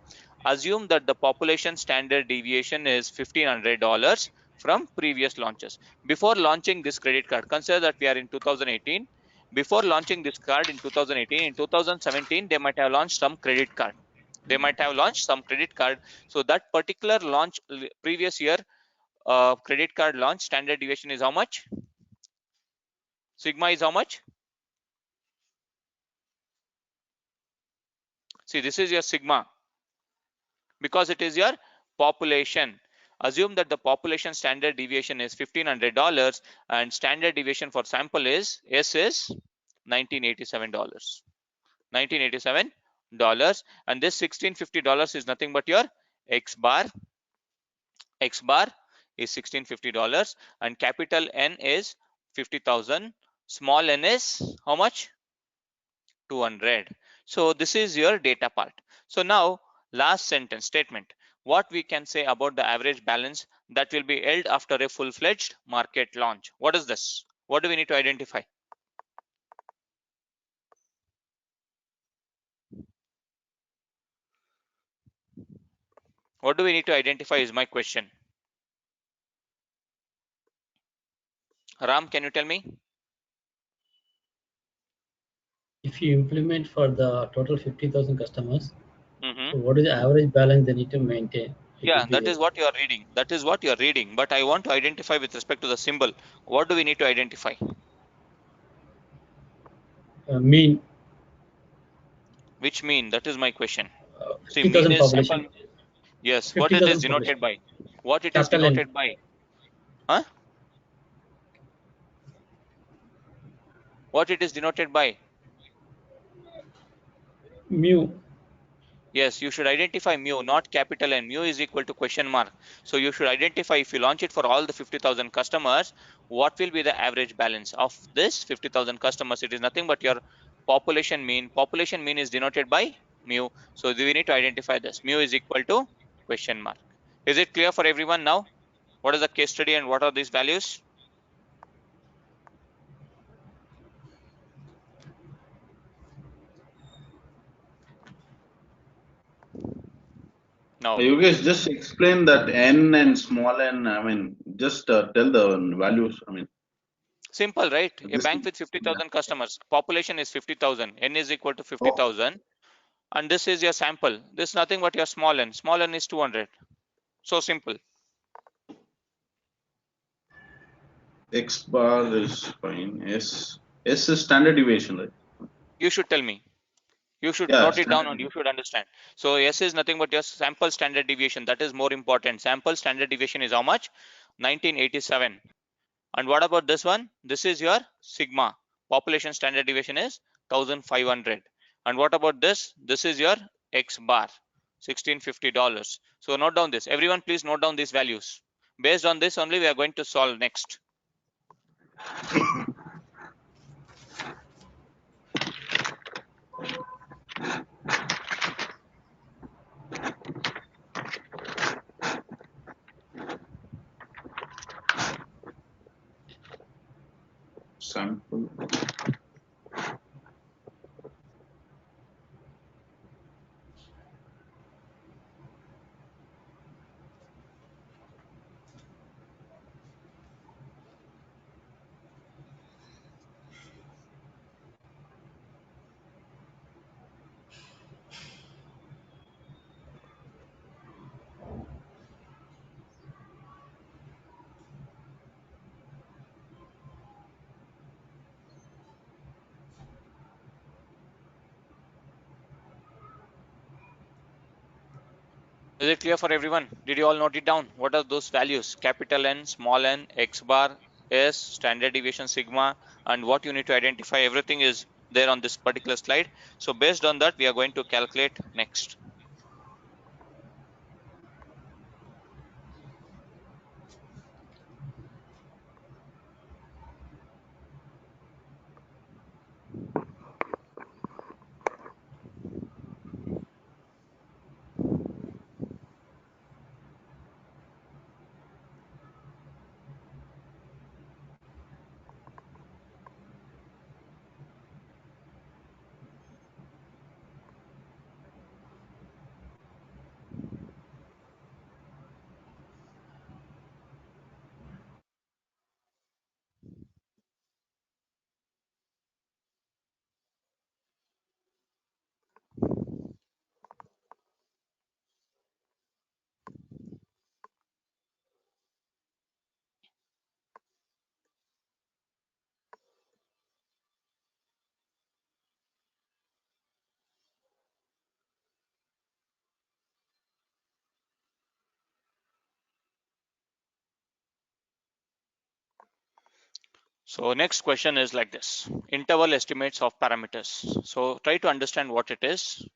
assume that the population standard deviation is $1,500 from previous launches. Before launching this credit card, consider that we are in 2018. Before launching this card in 2018, in 2017, they might have launched some credit card. So that particular launch previous year credit card launch standard deviation is how much? Sigma is how much? See, this is your sigma because it is your population. Assume that the population standard deviation is $1,500 and standard deviation for sample is S is $1987. $1987, and this $1,650 is nothing but your X bar. X bar is $1,650 and capital N is 50,000. Small n is how much? 200. So this is your data part. So now last sentence statement. What we can say about the average balance that will be held after a full-fledged market launch? What is this? What do we need to identify? What do we need to identify is my question. Ram, can you tell me? If you implement for the total 50,000 customers, Mm-hmm. so what is the average balance they need to maintain? Yeah, that is what you are reading. That is what you are reading. But I want to identify with respect to the symbol. What do we need to identify? Mean. Which mean? That is my question. See, 50,000 mean is population. sample. Yes. What it is 50,000 denoted population. by? What it is Capital N. denoted by? Huh? What it is denoted by? Mu. Yes, you should identify mu, not capital N. Mu is equal to question mark. So you should identify, if you launch it for all the 50,000 customers, what will be the average balance of this 50,000 customers? It is nothing but your population mean. Population mean is denoted by mu. So we need to identify this. Mu is equal to question mark. Is it clear for everyone now? What is the case study and what are these values? Now, You guys just explain that n and small n. I mean, just tell the values. I mean, simple, right? A this. bank with 50,000 customers, population is 50,000, n is equal to 50,000, and this is your sample. This is nothing but your small n. Small n is 200. So simple. X bar is fine. S is standard deviation, right? You should tell me. You should Yeah, note it down standard and you should understand. So S is nothing but your sample standard deviation. That is more important. Sample standard deviation is how much? 1987. And what about this one? This is your sigma. Population standard deviation is 1500. And what about this? This is your X bar, $1650. So note down this. Everyone please note down these values. Based on this only we are going to solve next. sample. Is it clear for everyone? Did you all note it down? What are those values? Capital N, small n, X bar, S, standard deviation, sigma, and what you need to identify. Everything is there on this particular slide. So based on that, we are going to calculate next. So next question is like this: interval estimates of parameters. So try to understand what it is.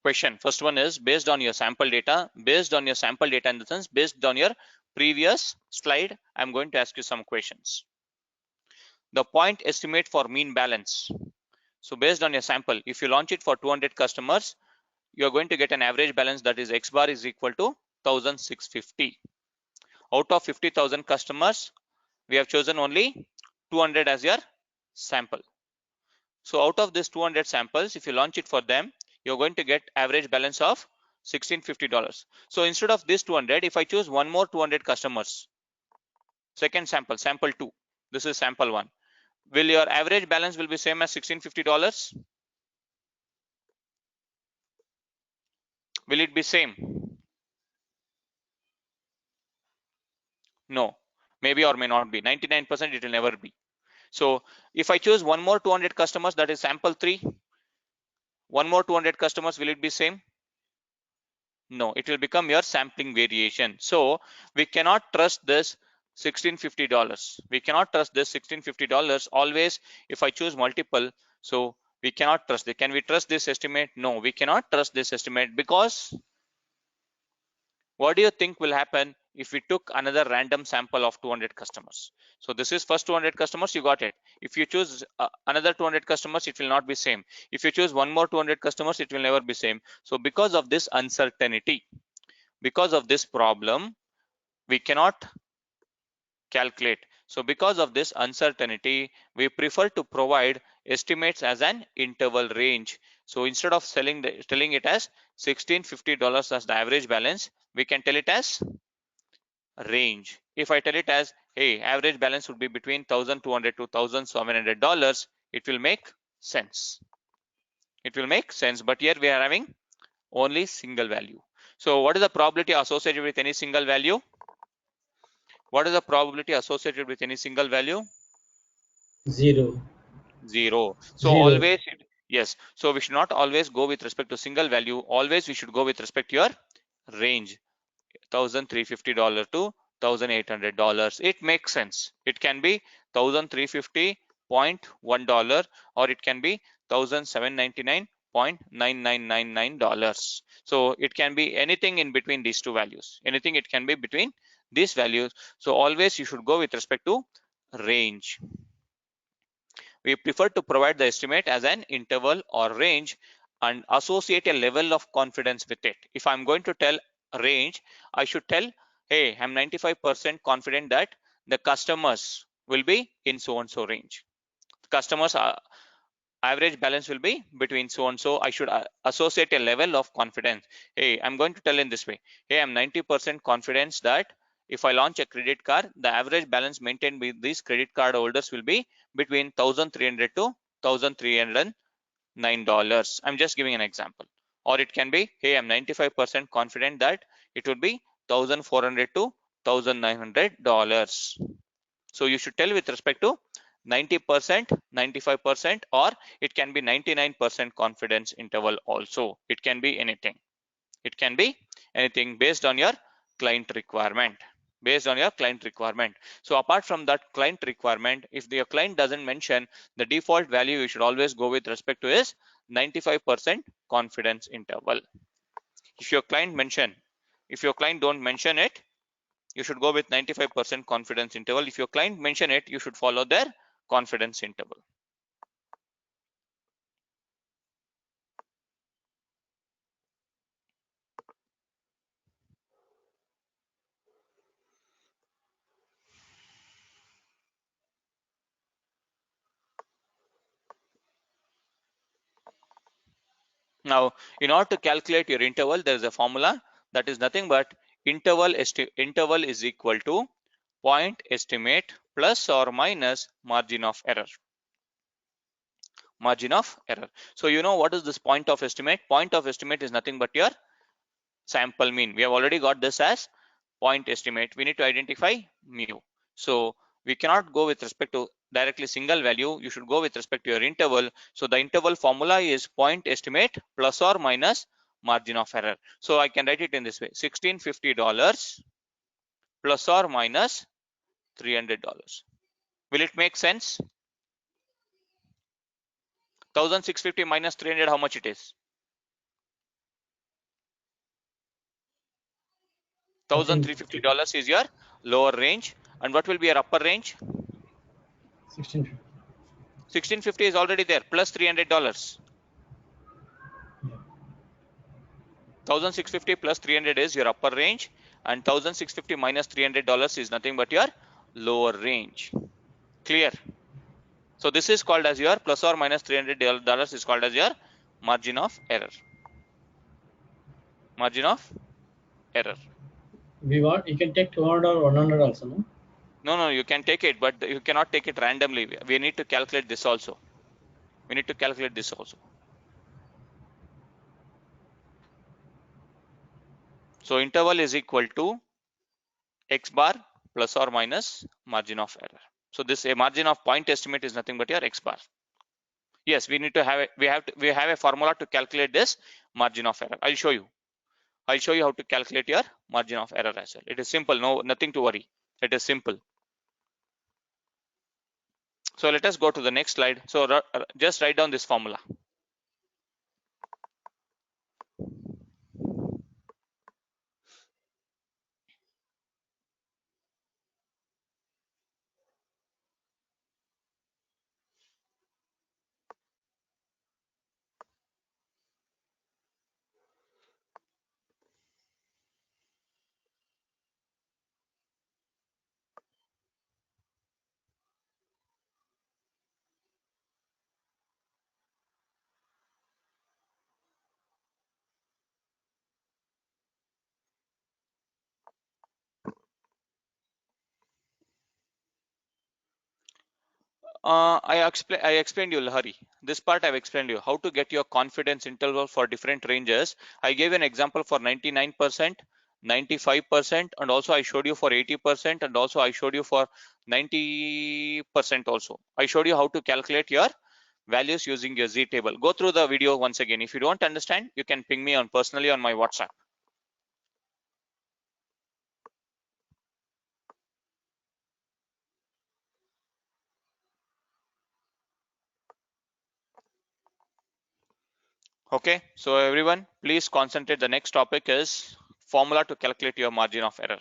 Question, first one is based on your sample data. Based on your sample data in the sense, based on your previous slide, I'm going to ask you some questions. The point estimate for mean balance. So based on your sample, if you launch it for 200 customers, you're going to get an average balance, that is X bar is equal to 1650. Out of 50,000 customers, we have chosen only 200 as your sample. So out of this 200 samples, if you launch it for them, you're going to get average balance of $1650. So instead of this 200, if I choose one more 200 customers, second sample, sample 2, this is sample 1, will your average balance will be same as $1650? Will it be same? No, maybe or may not be. 99% it will never be. So if I choose one more 200 customers, that is sample 3, one more 200 customers, will it be same? No, it will become your sampling variation. So we cannot trust this $1650. We cannot trust this $1650 always. If I choose multiple, so We cannot trust it. Can we trust this estimate? No, we cannot trust this estimate, because what do you think will happen if we took another random sample of 200 customers? So this is first 200 customers, you got it. If you choose another 200 customers, it will not be same. If you choose one more 200 customers, it will never be same. So because of this uncertainty, because of this problem, we cannot calculate. So because of this uncertainty, we prefer to provide estimates as an interval range. So instead of telling it as $1,650 as the average balance, we can tell it as range. If I tell it as, hey, average balance would be between $1,200 to $1,700, it will make sense. It will make sense. But here we are having only single value. So what is the probability associated with any single value? What is the probability associated with any single value? 0. 0. So 0. always, yes. So we should not always go with respect to single value. Always we should go with respect to your range, $1,350 to $1,800. It makes sense. It can be $1,350.1 or it can be $1,799.9999. So it can be anything in between these two values. Anything it can be between these values. So always you should go with respect to range. We prefer to provide the estimate as an interval or range and associate a level of confidence with it. If I'm going to tell a range, I should tell, hey, I'm 95% confident that the customers will be in so and so range. Customers average balance will be between so and so. I should associate a level of confidence. Hey, I'm going to tell in this way. Hey, I'm 90% confidence that if I launch a credit card, the average balance maintained with these credit card holders will be between $1,300 to $1,309. I'm just giving an example. Or it can be, hey, I'm 95% confident that it would be $1,400 to $1,900. So you should tell with respect to 90%, 95%, or it can be 99% confidence interval also. It can be anything. It can be anything based on your client requirement. Based on your client requirement. So apart from that client requirement, if your client doesn't mention, the default value you should always go with respect to is 95% confidence interval. If your client don't mention it, you should go with 95% confidence interval. If your client mention it, you should follow their confidence interval. Now, in order to calculate your interval, there is a formula that is nothing but interval is equal to point estimate plus or minus margin of error. Margin of error. So you know what is this point of estimate? Point of estimate is nothing but your sample mean. We have already got this as point estimate. We need to identify mu. So we cannot go with respect to directly single value. You should go with respect to your interval. So the interval formula is point estimate plus or minus margin of error. So I can write it in this way: $1,650 plus or minus $300. Will it make sense? 1,650 minus 300, how much it is? $1,350 is your lower range. And what will be your upper range? 1650. 1,650 is already there, plus $300. 1,650 plus 300 is your upper range, and 1,650 minus $300 is nothing but your lower range. Clear? So this is called as your plus or minus $300 is called as your margin of error. Margin of error. You can take 200 or 100 also, no? No, you can take it, but you cannot take it randomly. We need to calculate this also. We need to calculate this also. So interval is equal to X bar plus or minus margin of error. So this a margin of point estimate is nothing but your X bar. Yes, we need to have we have a formula to calculate this margin of error. I'll show you how to calculate your margin of error as well. It is simple, nothing to worry. It is simple. So let us go to the next slide. So just write down this formula. I explained you, Lahari. This part I've explained you how to get your confidence interval for different ranges. I gave an example for 99%, 95%, and also I showed you for 80%, and also I showed you for 90% also. I showed you how to calculate your values using your Z table. Go through the video once again. If you don't understand, you can ping me on personally on my WhatsApp. Okay, so everyone, please concentrate. The next topic is formula to calculate your margin of error.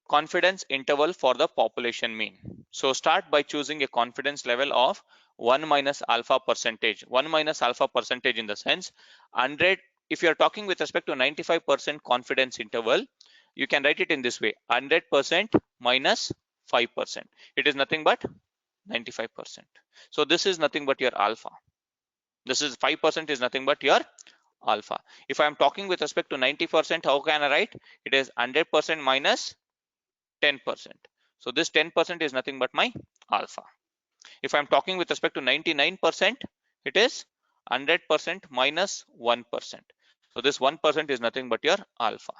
Confidence interval for the population mean. So start by choosing a confidence level of 1 minus alpha percentage. 1 minus alpha percentage in the sense 100. If you are talking with respect to 95% confidence interval, you can write it in this way: 100% minus 5%. It is nothing but 95%. So this is nothing but your alpha. This is 5% is nothing but your alpha. If I am talking with respect to 90%, how can I write? It is 100% minus 10%. So this 10% is nothing but my alpha. If I'm talking with respect to 99%, it is 100% minus 1%. So this 1% is nothing but your alpha.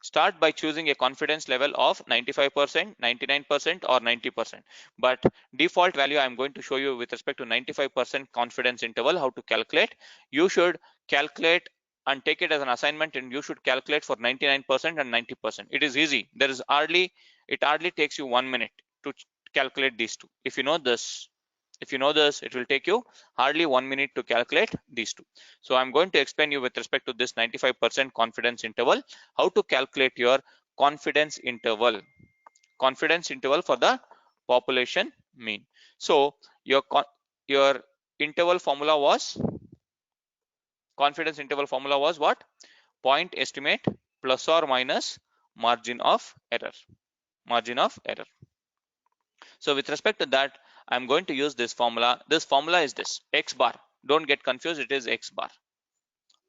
Start by choosing a confidence level of 95%, 99%, or 90%. But default value I'm going to show you with respect to 95% confidence interval, how to calculate. You should calculate and take it as an assignment, and you should calculate for 99% and 90%. It is easy. It hardly takes you 1 minute to calculate these two. If you know this, it will take you hardly 1 minute to calculate these two. So I'm going to explain you with respect to this 95% confidence interval, how to calculate your confidence interval for the population mean. So your interval formula was, confidence interval formula was what? Point estimate plus or minus margin of error. So with respect to that, I'm going to use this formula. This formula is this x bar. Don't get confused, it is x bar.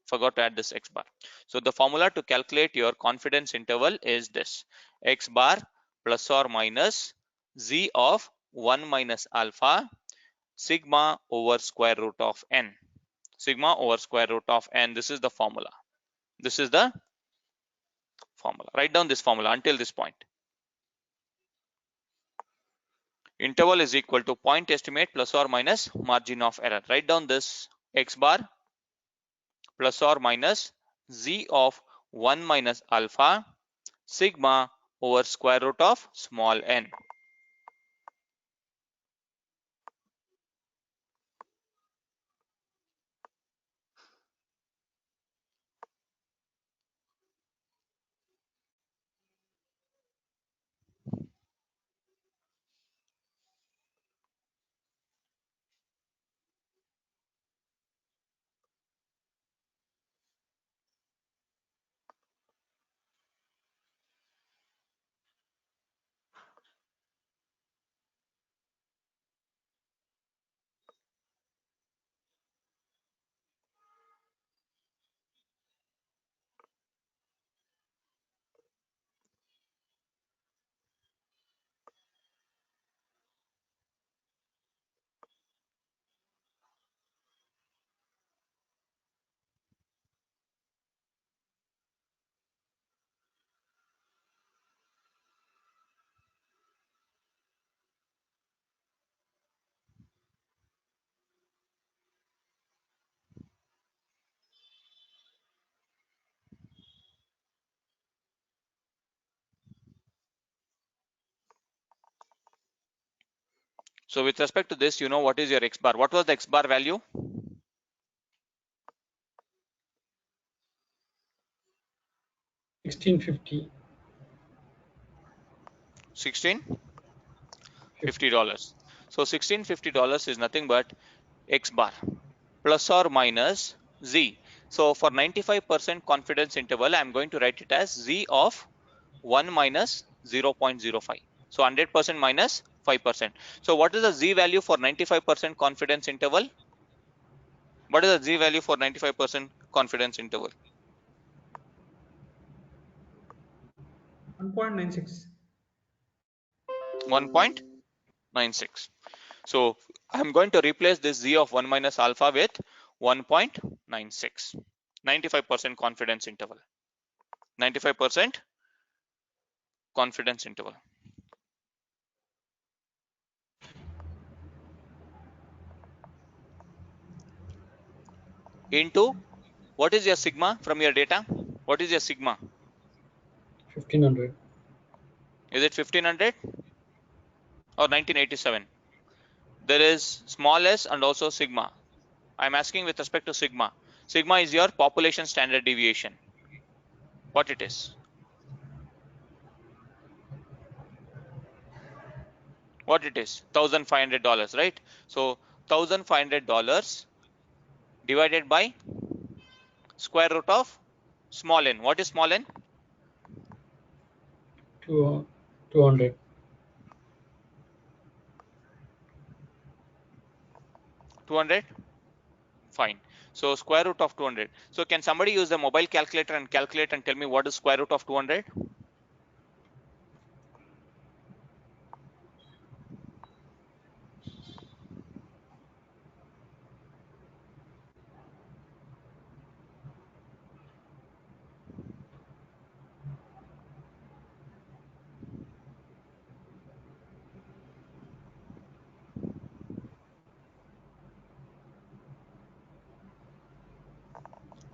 Forgot to add this x bar. So the formula to calculate your confidence interval is this: x bar plus or minus z of 1 minus alpha sigma over square root of n. Sigma over square root of n. This is the formula. Write down this formula until this point. Interval is equal to point estimate plus or minus margin of error. Write down this: x bar plus or minus z of 1 minus alpha sigma over square root of small n. So with respect to this, you know what is your X bar. What was the X bar value? 1650. $1650. So $1650 is nothing but X bar plus or minus Z. So for 95% confidence interval, I'm going to write it as Z of 1 minus 0.05. So 100% minus 5%. So what is the Z value for 95% confidence interval? What is the Z value for 95% confidence interval? 1.96. 1.96. So I'm going to replace this Z of 1 minus alpha with 1.96. 95% confidence interval. 95% confidence interval. Into what is your sigma from your data? What is your sigma? 1500. Is it 1500 or 1987? There is small s and also sigma. I'm asking with respect to sigma. Sigma is your population standard deviation. What it is? What it is? $1,500, right? So $1,500 divided by square root of small n. What is small n? 200. 200. Fine. So square root of 200. So can somebody use the mobile calculator and calculate and tell me what is square root of 200?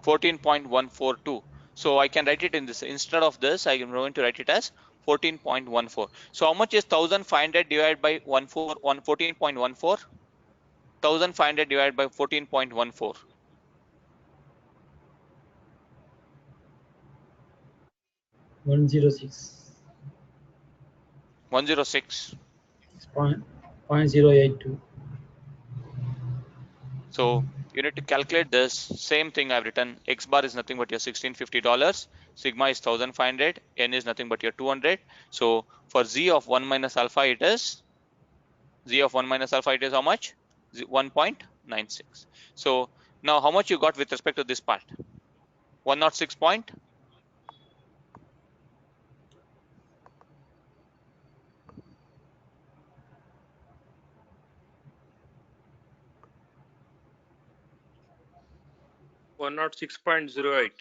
$14.142. So I can write it in this. Instead of this, I am going to write it as 14.14. So how much is 1500 divided by 14.14? 1500 divided by 14.14. 106. 106. 0.082. So you need to calculate this. Same thing I've written. X bar is nothing but your $1650. Sigma is 1500. N is nothing but your 200. So for Z of 1 minus alpha, it is Z of 1 minus alpha, it is how much? 1.96. So now how much you got with respect to this part? 106 point. One not 6.08.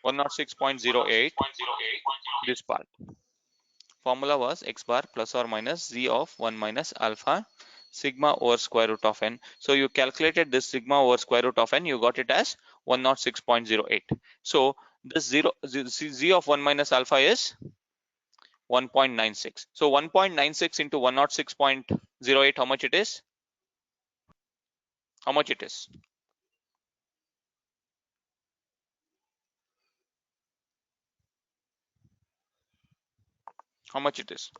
106.08. This part. Formula was X bar plus or minus Z of 1 minus alpha sigma over square root of n. So you calculated this sigma over square root of n, you got it as 106.08. So this Z of 1 minus alpha is 1.96. So 1.96 into 106.08, how much it is? How much it is? How much it is?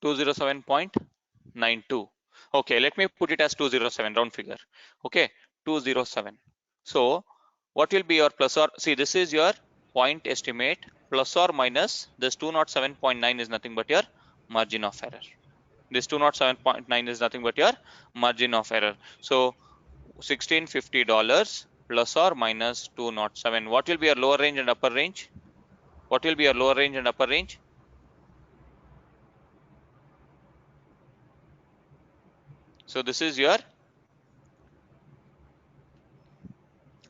$207.92. Okay, let me put it as 207, round figure. Okay, 207. So what will be your plus or, see, this is your point estimate plus or minus this 207.9 is nothing but your margin of error. This 207.9 is nothing but your margin of error. So $1650 plus or minus 207. What will be your lower range and upper range? What will be your lower range and upper range? So this is your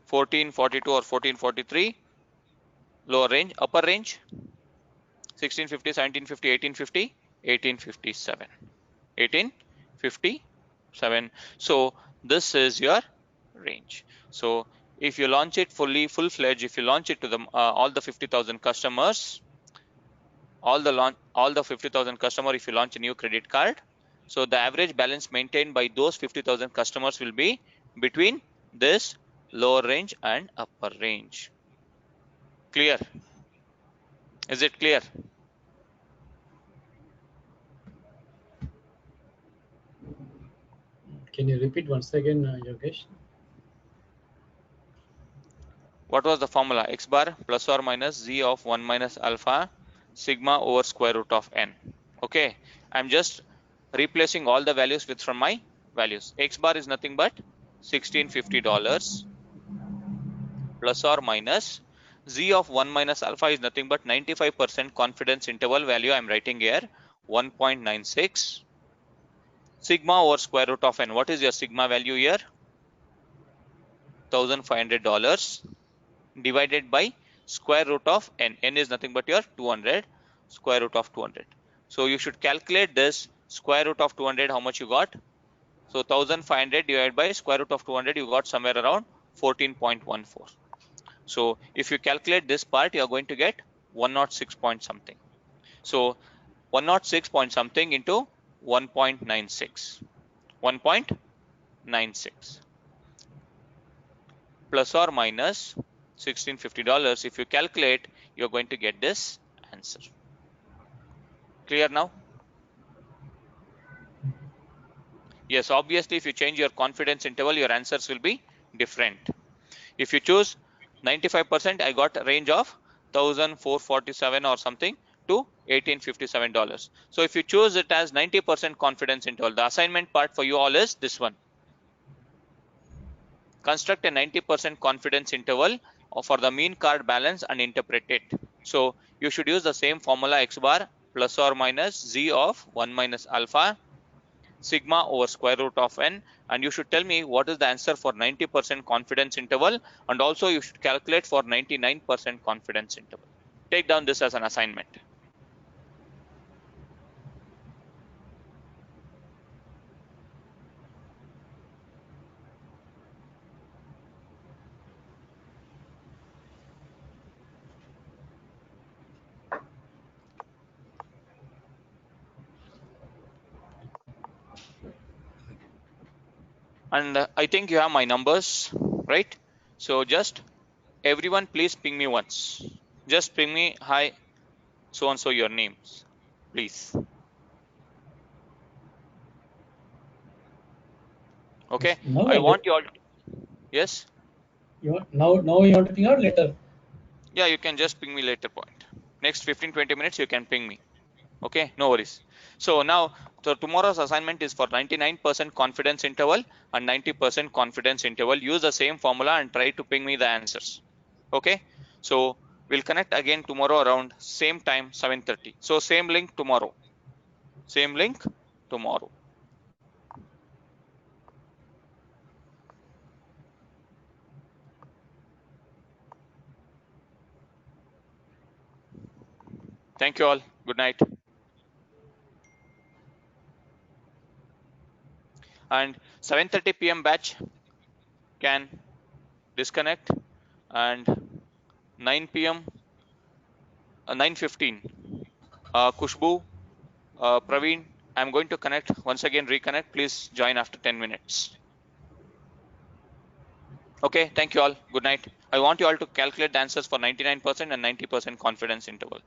1442 or 1443. lower range, upper range 1650, 1750, 1850, 1857, 1857. So this is your range. So if you launch it full-fledged, if you launch it to the all the 50,000 customers, all the 50,000 customer, if you launch a new credit card, so the average balance maintained by those 50,000 customers will be between this lower range and upper range. Clear? Is it clear? Can you repeat once again, Yogesh? What was the formula? X bar plus or minus z of 1 minus alpha sigma over square root of n. Okay, I'm just replacing all the values with from my values. X bar is nothing but $1650 plus or minus z of 1 minus alpha is nothing but 95% confidence interval value I'm writing here 1.96 sigma over square root of n. What is your sigma value here? $1,500 divided by square root of n. N is nothing but your 200, square root of 200. So you should calculate this square root of 200, how much you got? So 1500 divided by square root of 200, you got somewhere around 14.14. So if you calculate this part, you are going to get 106 point something. So 106 point something into 1.96. 1.96 plus or minus $1650. If you calculate, you're going to get this answer. Clear now? Yes, obviously, if you change your confidence interval, your answers will be different. If you choose 95%, I got a range of 1,447 or something to $1,857. So if you choose it as 90% confidence interval, the assignment part for you all is this one. Construct a 90% confidence interval for the mean card balance and interpret it. So you should use the same formula x bar plus or minus z of 1 minus alpha sigma over square root of n, and you should tell me what is the answer for 90% confidence interval, and also you should calculate for 99% confidence interval. Take down this as an assignment. And I think you have my numbers, right? So just everyone please ping me once. Just ping me, hi, so and so your names, please. Okay, Now I want you all, yes? now you want to ping out later? Yeah, you can just ping me later point. Next 15-20 minutes you can ping me. Okay, no worries. So now, so tomorrow's assignment is for 99% confidence interval and 90% confidence interval. Use the same formula and try to ping me the answers. Okay, so we'll connect again tomorrow around same time, 7:30. So same link tomorrow. Same link tomorrow. Thank you all. Good night. And 7:30 p.m. batch can disconnect, and 9 p.m. 9:15 Kushbu, Praveen, I'm going to connect once again, reconnect. Please join after 10 minutes. Okay, thank you all. Good night. I want you all to calculate the answers for 99% and 90% confidence interval.